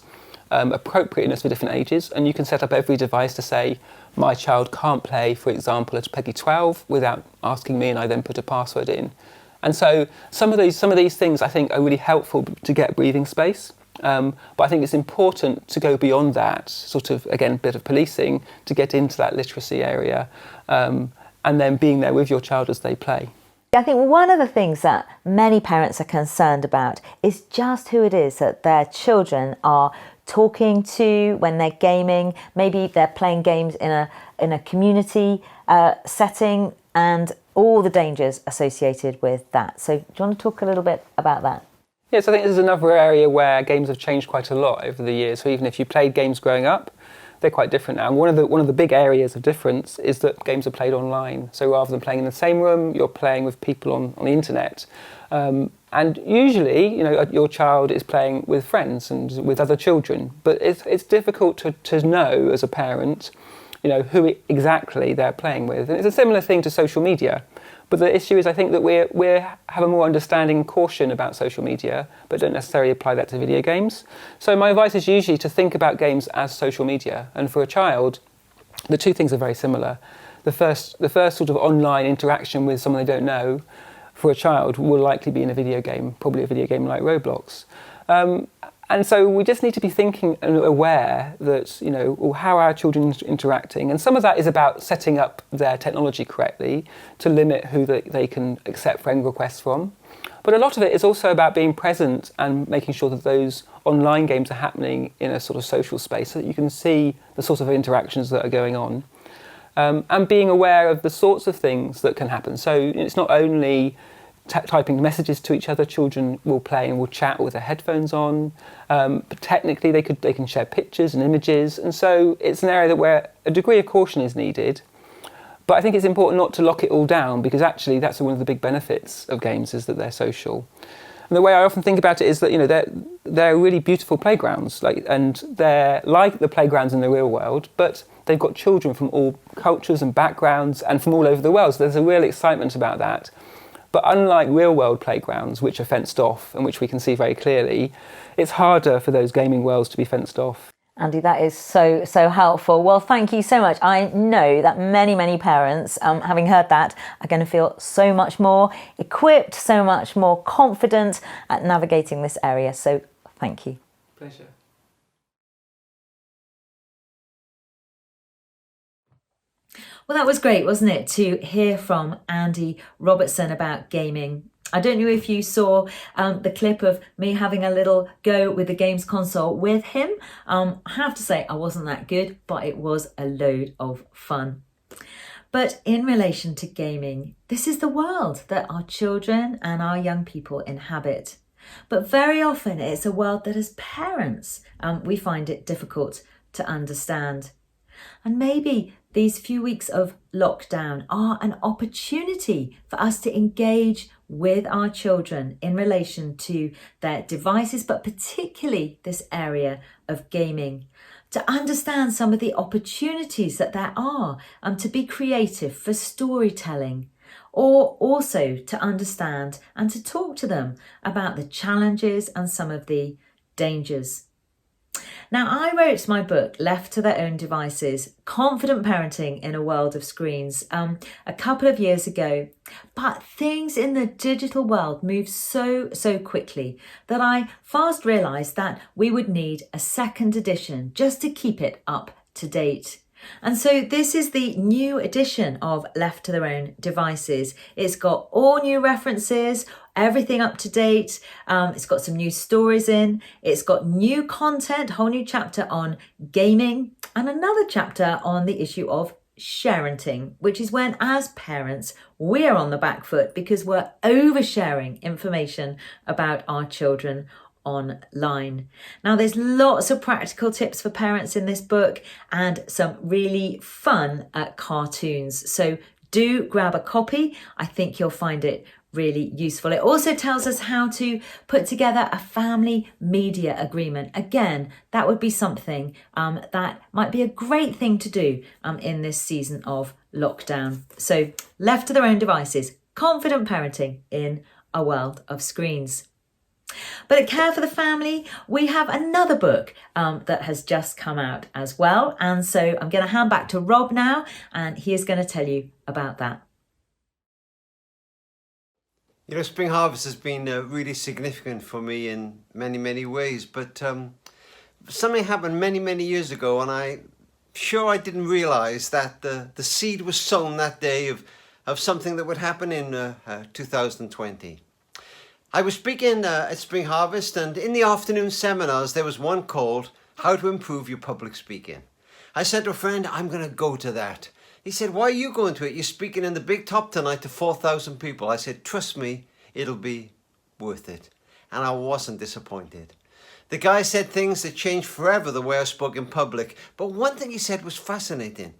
Z: appropriateness for different ages. And you can set up every device to say, my child can't play, for example, at PEGI 12 without asking me, and I then put a password in. And so some of these things I think are really helpful to get breathing space. But I think it's important to go beyond that, sort of, again, bit of policing, to get into that literacy area and then being there with your child as they play.
M: I think one of the things that many parents are concerned about is just who it is that their children are talking to when they're gaming. Maybe they're playing games in a community setting and all the dangers associated with that. So do you want to talk a little bit about that?
Z: Yes, I think this is another area where games have changed quite a lot over the years. So even if you played games growing up, they're quite different now. And one of the big areas of difference is that games are played online. So rather than playing in the same room, you're playing with people on the internet. And usually, your child is playing with friends and with other children, but it's difficult to know as a parent, who exactly they're playing with. And it's a similar thing to social media. But the issue is, I think that we have a more understanding caution about social media, but don't necessarily apply that to video games. So my advice is usually to think about games as social media. And for a child, the two things are very similar. The first sort of online interaction with someone they don't know, for a child, will likely be in a video game, probably a video game like Roblox. And so we just need to be thinking and aware that, how our children are interacting. And some of that is about setting up their technology correctly to limit who they can accept friend requests from. But a lot of it is also about being present and making sure that those online games are happening in a sort of social space so that you can see the sort of interactions that are going on. And being aware of the sorts of things that can happen. So it's not only typing messages to each other. Children will play and will chat with their headphones on. But technically, they can share pictures and images. And so it's an area where a degree of caution is needed. But I think it's important not to lock it all down, because actually that's one of the big benefits of games, is that they're social. And the way I often think about it is that they're really beautiful playgrounds, and they're like the playgrounds in the real world, but they've got children from all cultures and backgrounds and from all over the world. So there's a real excitement about that. But unlike real world playgrounds, which are fenced off and which we can see very clearly, it's harder for those gaming worlds to be fenced off.
M: Andy, that is so helpful. Well, thank you so much. I know that many parents, having heard that, are going to feel so much more equipped, so much more confident at navigating this area. So thank you.
Z: Pleasure.
M: Well, that was great, wasn't it, to hear from Andy Robertson about gaming. I don't know if you saw the clip of me having a little go with the games console with him. I have to say I wasn't that good, but it was a load of fun. But in relation to gaming, this is the world that our children and our young people inhabit. But very often it's a world that as parents, we find it difficult to understand. And maybe these few weeks of lockdown are an opportunity for us to engage with our children in relation to their devices, but particularly this area of gaming, to understand some of the opportunities that there are to be creative for storytelling, or also to understand and to talk to them about the challenges and some of the dangers. Now, I wrote my book, Left to Their Own Devices, Confident Parenting in a World of Screens, a couple of years ago. But things in the digital world move so quickly that I fast realised that we would need a second edition just to keep it up to date. And so this is the new edition of Left to Their Own Devices. It's got all new references, everything up to date. It's got some new stories in. It's got new content, whole new chapter on gaming, and another chapter on the issue of sharenting, which is when, as parents, we're on the back foot because we're oversharing information about our children online. Now, there's lots of practical tips for parents in this book and some really fun cartoons. So do grab a copy. I think you'll find it really useful. It also tells us how to put together a family media agreement. Again, that would be something that might be a great thing to do in this season of lockdown. So Left to Their Own Devices, Confident Parenting in a World of Screens. But at Care for the Family, we have another book that has just come out as well. And so I'm going to hand back to Rob now, and he is going to tell you about that.
A: Spring Harvest has been really significant for me in many ways, but something happened many years ago, and I'm sure I didn't realise that the seed was sown that day of something that would happen in 2020. I was speaking at Spring Harvest, and in the afternoon seminars there was one called How to Improve Your Public Speaking. I said to a friend, I'm going to go to that. He said, why are you going to it? You're speaking in the big top tonight to 4,000 people. I said, trust me, it'll be worth it. And I wasn't disappointed. The guy said things that changed forever the way I spoke in public. But one thing he said was fascinating.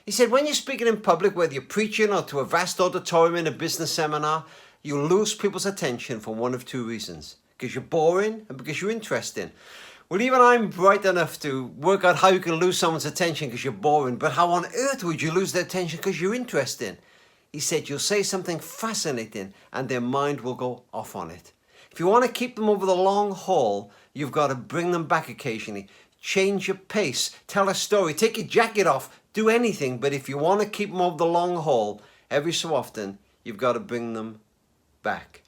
A: He said, when you're speaking in public, whether you're preaching or to a vast auditorium in a business seminar, you lose people's attention for one of two reasons. Because you're boring and because you're interesting. Well, even I'm bright enough to work out how you can lose someone's attention because you're boring, but how on earth would you lose their attention because you're interesting? He said, you'll say something fascinating and their mind will go off on it. If you want to keep them over the long haul, you've got to bring them back occasionally. Change your pace, tell a story, take your jacket off, do anything. But if you want to keep them over the long haul, every so often, you've got to bring them back.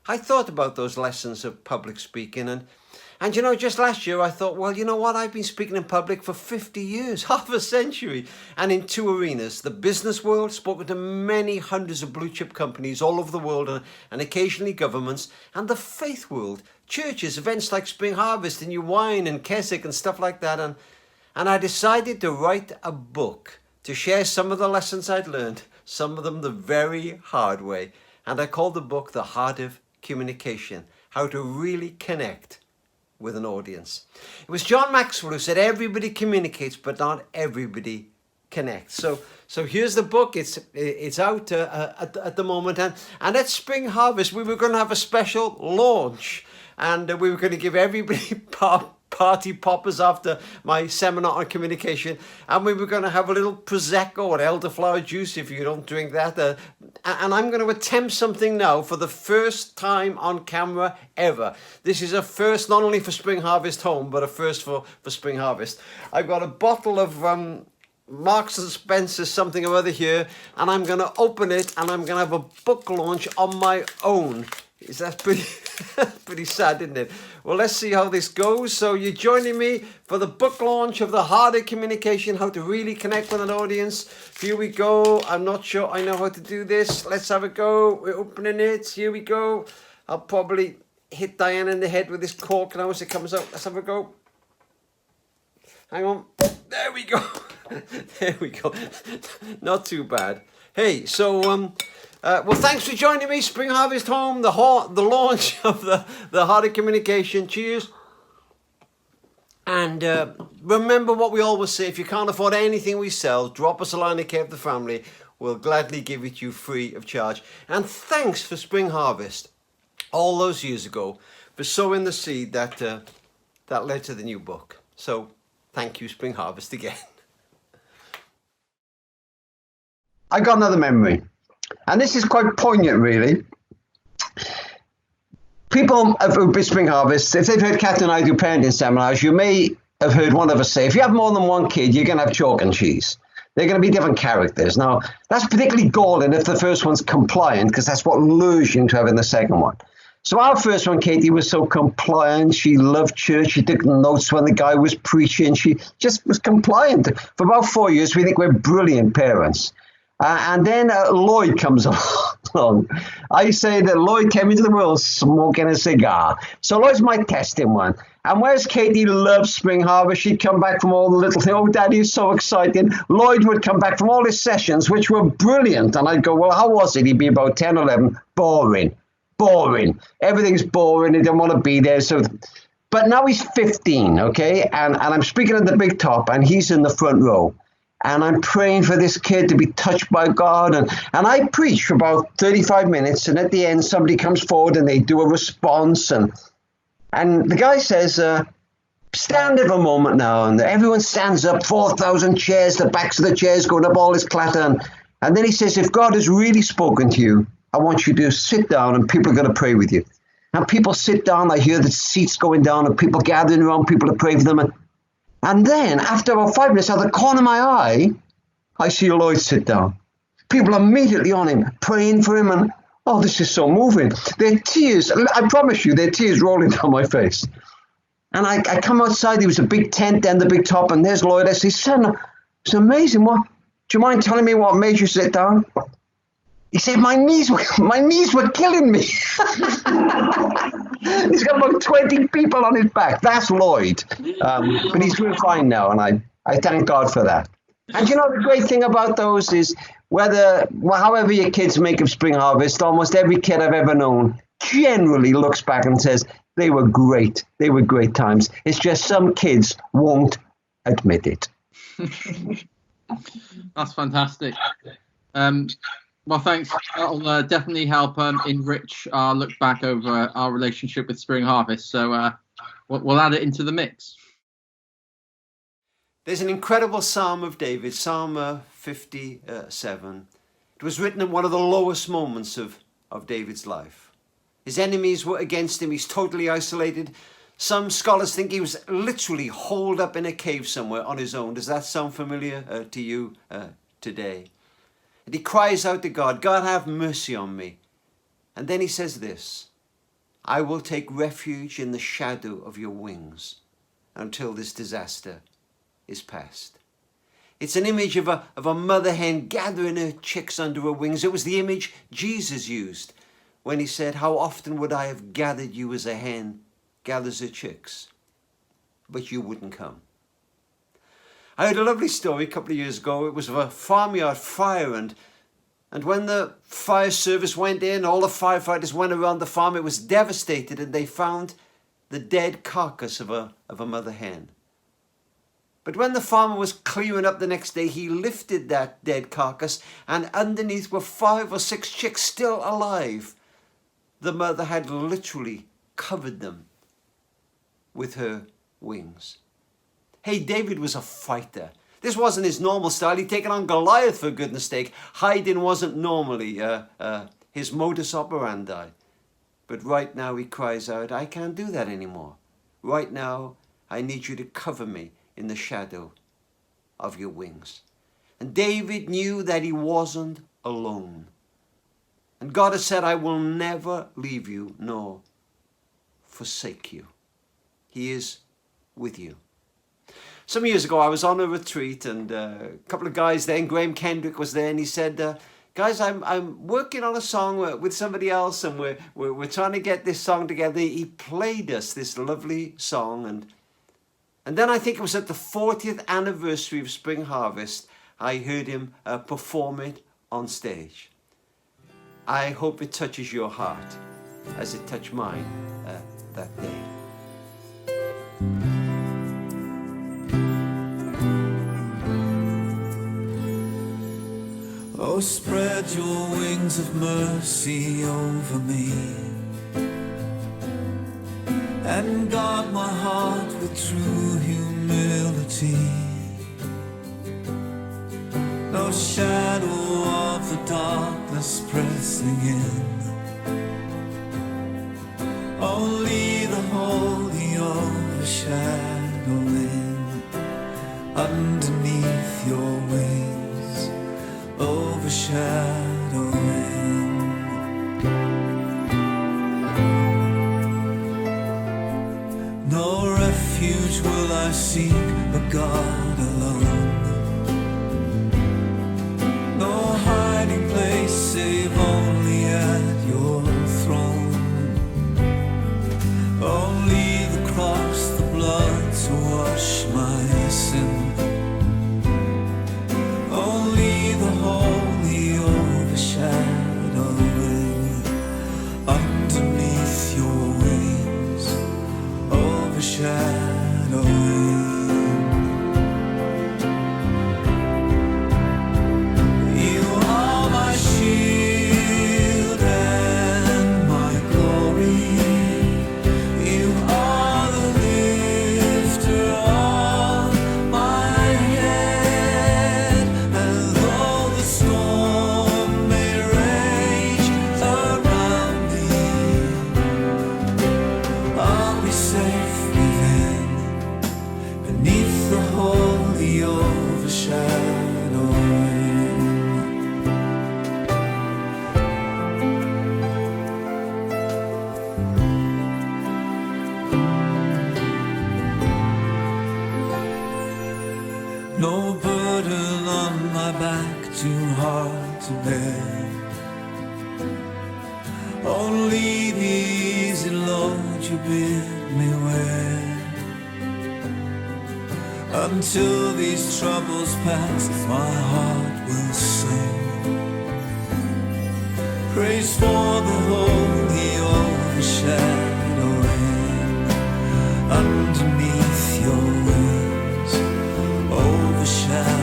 A: I thought about those lessons of public speaking and you know, just last year I thought, well, you know what? I've been speaking in public for 50 years, half a century, and in two arenas. The business world, spoken to many hundreds of blue chip companies all over the world and occasionally governments, and the faith world, churches, events like Spring Harvest and New Wine and Keswick and stuff like that. And I decided to write a book to share some of the lessons I'd learned, some of them the very hard way. And I called the book The Heart of Communication, how to really connect with an audience. It was John Maxwell who said everybody communicates, but not everybody connects. So here's the book. It's out at the moment, and at Spring Harvest we were going to have a special launch, and we were going to give everybody party poppers after my seminar on communication, and we were going to have a little prosecco or elderflower juice if you don't drink that, and I'm going to attempt something now for the first time on camera ever. This is a first not only for Spring Harvest Home, but a first for Spring Harvest. I've got a bottle of Marks and Spencer's something or other here, and I'm going to open it and I'm going to have a book launch on my own. Is that pretty sad, isn't it? Well, let's see how this goes. So you're joining me for the book launch of The Heart of Communication, how to really connect with an audience. Here we go. I'm not sure I know how to do this. Let's have a go. We're opening it. Here we go. I'll probably hit Diane in the head with this cork now as it comes out. Let's have a go. Hang on. There we go. There we go. Not too bad. Hey, so well, thanks for joining me, Spring Harvest Home, the launch of the Heart of Communication. Cheers. And remember what we always say, if you can't afford anything we sell, drop us a line of care of the family. We'll gladly give it to you free of charge. And thanks for Spring Harvest, all those years ago, for sowing the seed that led to the new book. So thank you, Spring Harvest, again.
C: I got another memory. And this is quite poignant, really. People who've been Spring Harvest, if they've heard Kat and I do parenting seminars, you may have heard one of us say, if you have more than one kid, you're going to have chalk and cheese. They're going to be different characters. Now, that's particularly galling if the first one's compliant, because that's what lures you into having the second one. So our first one, Katie, was so compliant. She loved church. She took notes when the guy was preaching. She just was compliant. For about 4 years, we think we're brilliant parents. And then Lloyd comes along. I say that Lloyd came into the world smoking a cigar. So Lloyd's my testing one. And whereas Katie loves Spring Harvest, she'd come back from all the little things. Oh, Daddy, it's so exciting. Lloyd would come back from all his sessions, which were brilliant. And I'd go, well, how was it? He'd be about 10, 11. Boring. Everything's boring. He didn't want to be there. But now he's 15, okay? And I'm speaking at the big top, and he's in the front row. And I'm praying for this kid to be touched by God. And I preach for about 35 minutes. And at the end, somebody comes forward and they do a response. And the guy says, stand for a moment now. And everyone stands up, 4,000 chairs, the backs of the chairs going up, all this clatter. And then he says, if God has really spoken to you, I want you to sit down and people are going to pray with you. And people sit down. I hear the seats going down and people gathering around people to pray for them. And then, after about 5 minutes, out of the corner of my eye, I see Lloyd sit down. People are immediately on him, praying for him, and, oh, this is so moving. Their tears, I promise you, their tears rolling down my face. And I come outside, there was a big tent and the big top, and there's Lloyd. I say, son, it's amazing. What? Do you mind telling me what made you sit down? He said, my knees were killing me. He's got about 20 people on his back. That's Lloyd. But he's doing fine now, and I thank God for that. And you know, the great thing about those is however your kids make of Spring Harvest, almost every kid I've ever known generally looks back and says, they were great. They were great times. It's just some kids won't admit it.
B: That's fantastic. Well, thanks. That'll definitely help enrich our look back over our relationship with Spring Harvest. So we'll add it into the mix.
A: There's an incredible Psalm of David, Psalm 57. It was written at one of the lowest moments of David's life. His enemies were against him. He's totally isolated. Some scholars think he was literally holed up in a cave somewhere on his own. Does that sound familiar to you today? And he cries out to God, God, have mercy on me. And then he says this, I will take refuge in the shadow of your wings until this disaster is past. It's an image of a mother hen gathering her chicks under her wings. It was the image Jesus used when he said, how often would I have gathered you as a hen gathers her chicks, but you wouldn't come. I heard a lovely story a couple of years ago. It was of a farmyard fire, and when the fire service went in, all the firefighters went around the farm. It was devastated, and they found the dead carcass of a mother hen. But when the farmer was clearing up the next day, he lifted that dead carcass, and underneath were 5 or 6 chicks still alive. The mother had literally covered them with her wings. Hey, David was a fighter. This wasn't his normal style. He'd taken on Goliath, for goodness sake. Hiding wasn't normally his modus operandi. But right now he cries out, I can't do that anymore. Right now, I need you to cover me in the shadow of your wings. And David knew that he wasn't alone. And God has said, I will never leave you nor forsake you. He is with you. Some years ago, I was on a retreat, and a couple of guys there, and Graham Kendrick was there, and he said, guys, I'm working on a song with somebody else, and we're trying to get this song together. He played us this lovely song, and then I think it was at the 40th anniversary of Spring Harvest, I heard him perform it on stage. I hope it touches your heart as it touched mine that day.
E: Oh, spread your wings of mercy over me, and guard my heart with true humility. No shadow of the darkness pressing in, only the holy overshadowing underneath your wings, overshadowing. No refuge will I seek but God alone. No hiding place save only at your throne. Only the cross, the blood to wash my sin. Only the holy overshadowing underneath your wings, overshadowing. No burden on my back too hard to bear. Only the easy load you bid me wear. Until these troubles pass, my heart will sing praise for the holy overshadowing underneath your wings, overshadowing.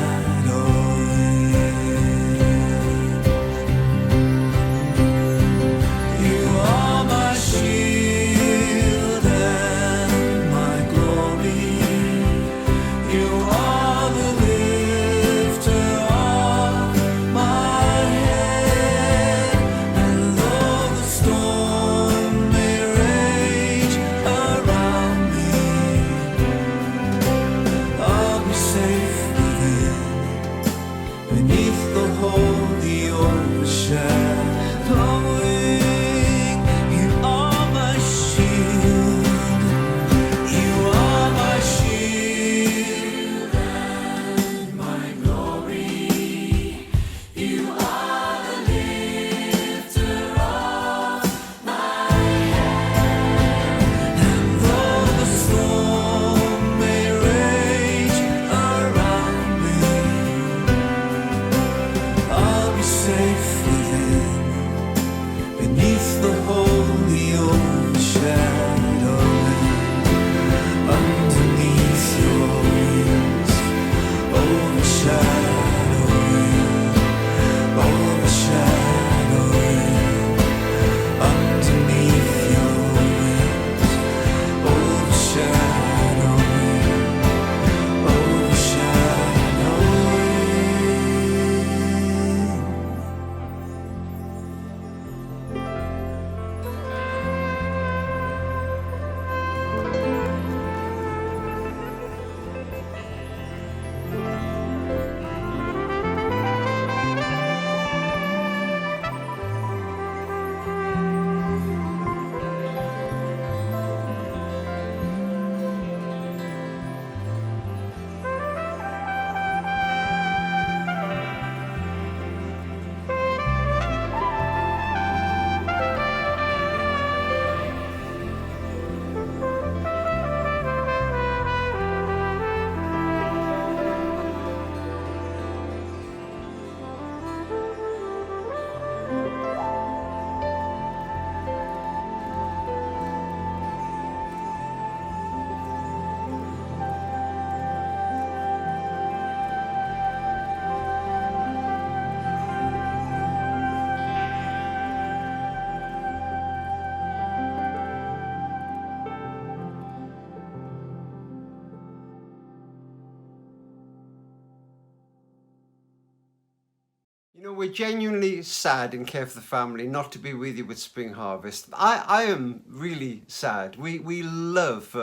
A: we're genuinely sad in Care for the Family not to be with you with Spring Harvest. I am really sad. We love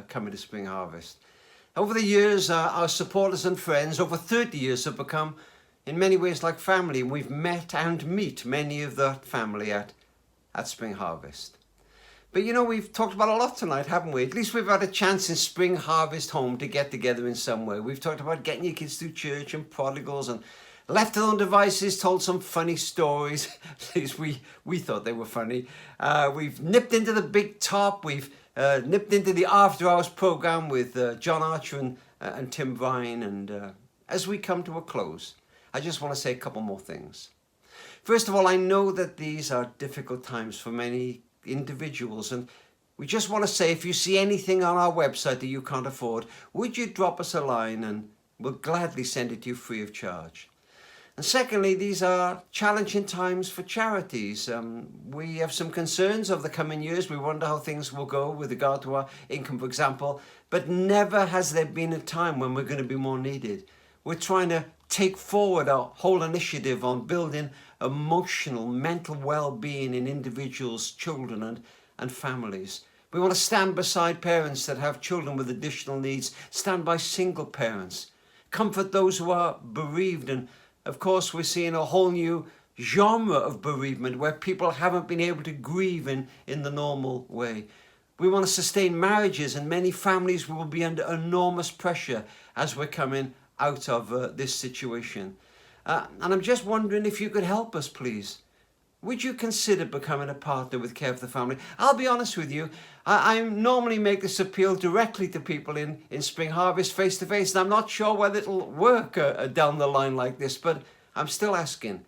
A: coming to Spring Harvest. Over the years, our supporters and friends, over 30 years, have become in many ways like family, and we've met and meet many of that family at Spring Harvest. But you know, we've talked about a lot tonight, haven't we? At least we've had a chance in Spring Harvest Home to get together in some way. We've talked about getting your kids through church and prodigals and left to their own devices, told some funny stories. At least we thought they were funny. We've nipped into the big top. We've nipped into the After Hours program with John Archer and Tim Vine. And as we come to a close, I just want to say a couple more things. First of all, I know that these are difficult times for many individuals, and we just want to say, if you see anything on our website that you can't afford, would you drop us a line and we'll gladly send it to you free of charge. And secondly, these are challenging times for charities. We have some concerns over the coming years. We wonder how things will go with regard to our income, for example, but never has there been a time when we're going to be more needed. We're trying to take forward our whole initiative on building emotional, mental well-being in individuals, children and families. We want to stand beside parents that have children with additional needs, stand by single parents, comfort those who are bereaved. And of course, we're seeing a whole new genre of bereavement where people haven't been able to grieve in the normal way. We want to sustain marriages, and many families will be under enormous pressure as we're coming out of this situation. And I'm just wondering if you could help us, please. Would you consider becoming a partner with Care for the Family? I'll be honest with you, I normally make this appeal directly to people in Spring Harvest face to face, and I'm not sure whether it'll work down the line like this, but I'm still asking.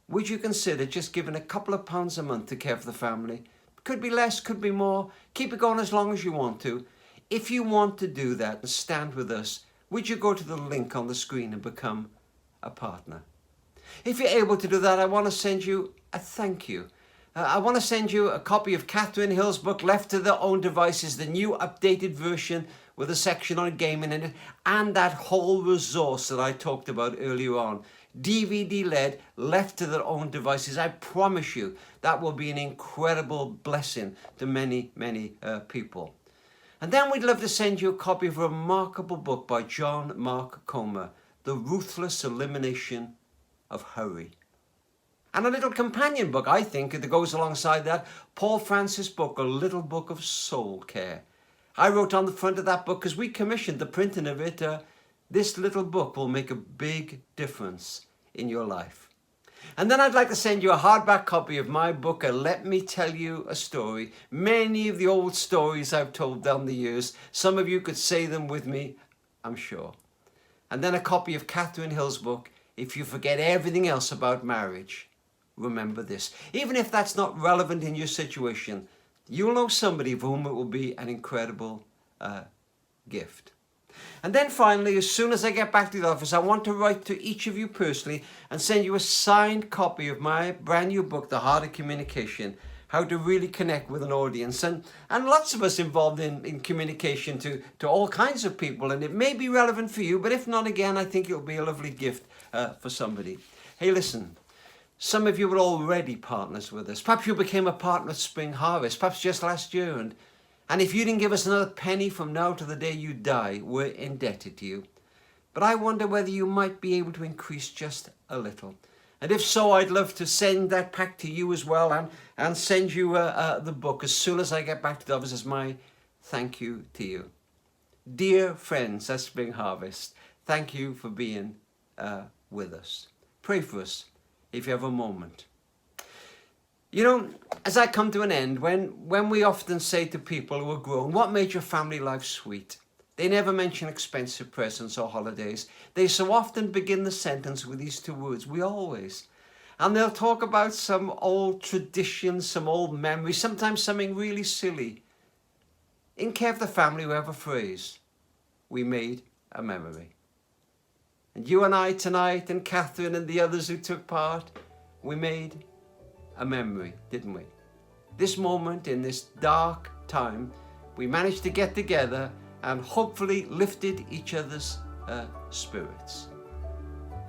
A: Would you consider just giving a couple of pounds a month to Care for the Family? Could be less, could be more. Keep it going as long as you want to. If you want to do that and stand with us, would you go to the link on the screen and become a partner? If you're able to do that, I want to send you a thank you. I want to send you a copy of Catherine Hill's book, Left to Their Own Devices, the new updated version with a section on gaming in it, and that whole resource that I talked about earlier on. DVD-led, Left to Their Own Devices. I promise you that will be an incredible blessing to many, many people. And then we'd love to send you a copy of a remarkable book by John Mark Comer, The Ruthless Elimination of Hurry. And a little companion book, I think, that goes alongside that, Paul Francis' book, A Little Book of Soul Care. I wrote on the front of that book, because we commissioned the printing of it, this little book will make a big difference in your life. And then I'd like to send you a hardback copy of my book, Let Me Tell You a Story. Many of the old stories I've told down the years. Some of you could say them with me, I'm sure. And then a copy of Catherine Hill's book, If You Forget Everything Else About Marriage, Remember This. Even if that's not relevant in your situation, you'll know somebody for whom it will be an incredible gift. And then finally, as soon as I get back to the office, I want to write to each of you personally and send you a signed copy of my brand new book, The Heart of Communication, How to Really Connect with an Audience. And lots of us involved in communication to all kinds of people, and it may be relevant for you, but if not, again, I think it'll be a lovely gift for somebody. Hey, listen, some of you were already partners with us. Perhaps you became a partner at Spring Harvest, perhaps just last year, and if you didn't give us another penny from now to the day you die, we're indebted to you. But I wonder whether you might be able to increase just a little. And if so, I'd love to send that pack to you as well, and send you the book as soon as I get back to the office as my thank you to you. Dear friends at Spring Harvest, thank you for being with us. Pray for us if you have a moment. You know, as I come to an end, when we often say to people who are grown, what made your family life sweet? They never mention expensive presents or holidays. They so often begin the sentence with these two words, we always. And they'll talk about some old traditions, some old memories, sometimes something really silly. In Care for the Family, we have a phrase, we made a memory. And you and I tonight, and Catherine and the others who took part, we made a memory, didn't we? This moment in this dark time, we managed to get together and hopefully lifted each other's spirits.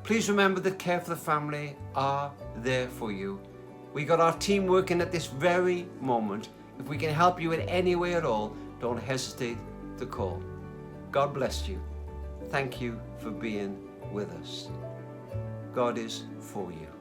A: Please remember that Care for the Family are there for you. We got our team working at this very moment. If we can help you in any way at all, don't hesitate to call. God bless you. Thank you for being with us. God is for you.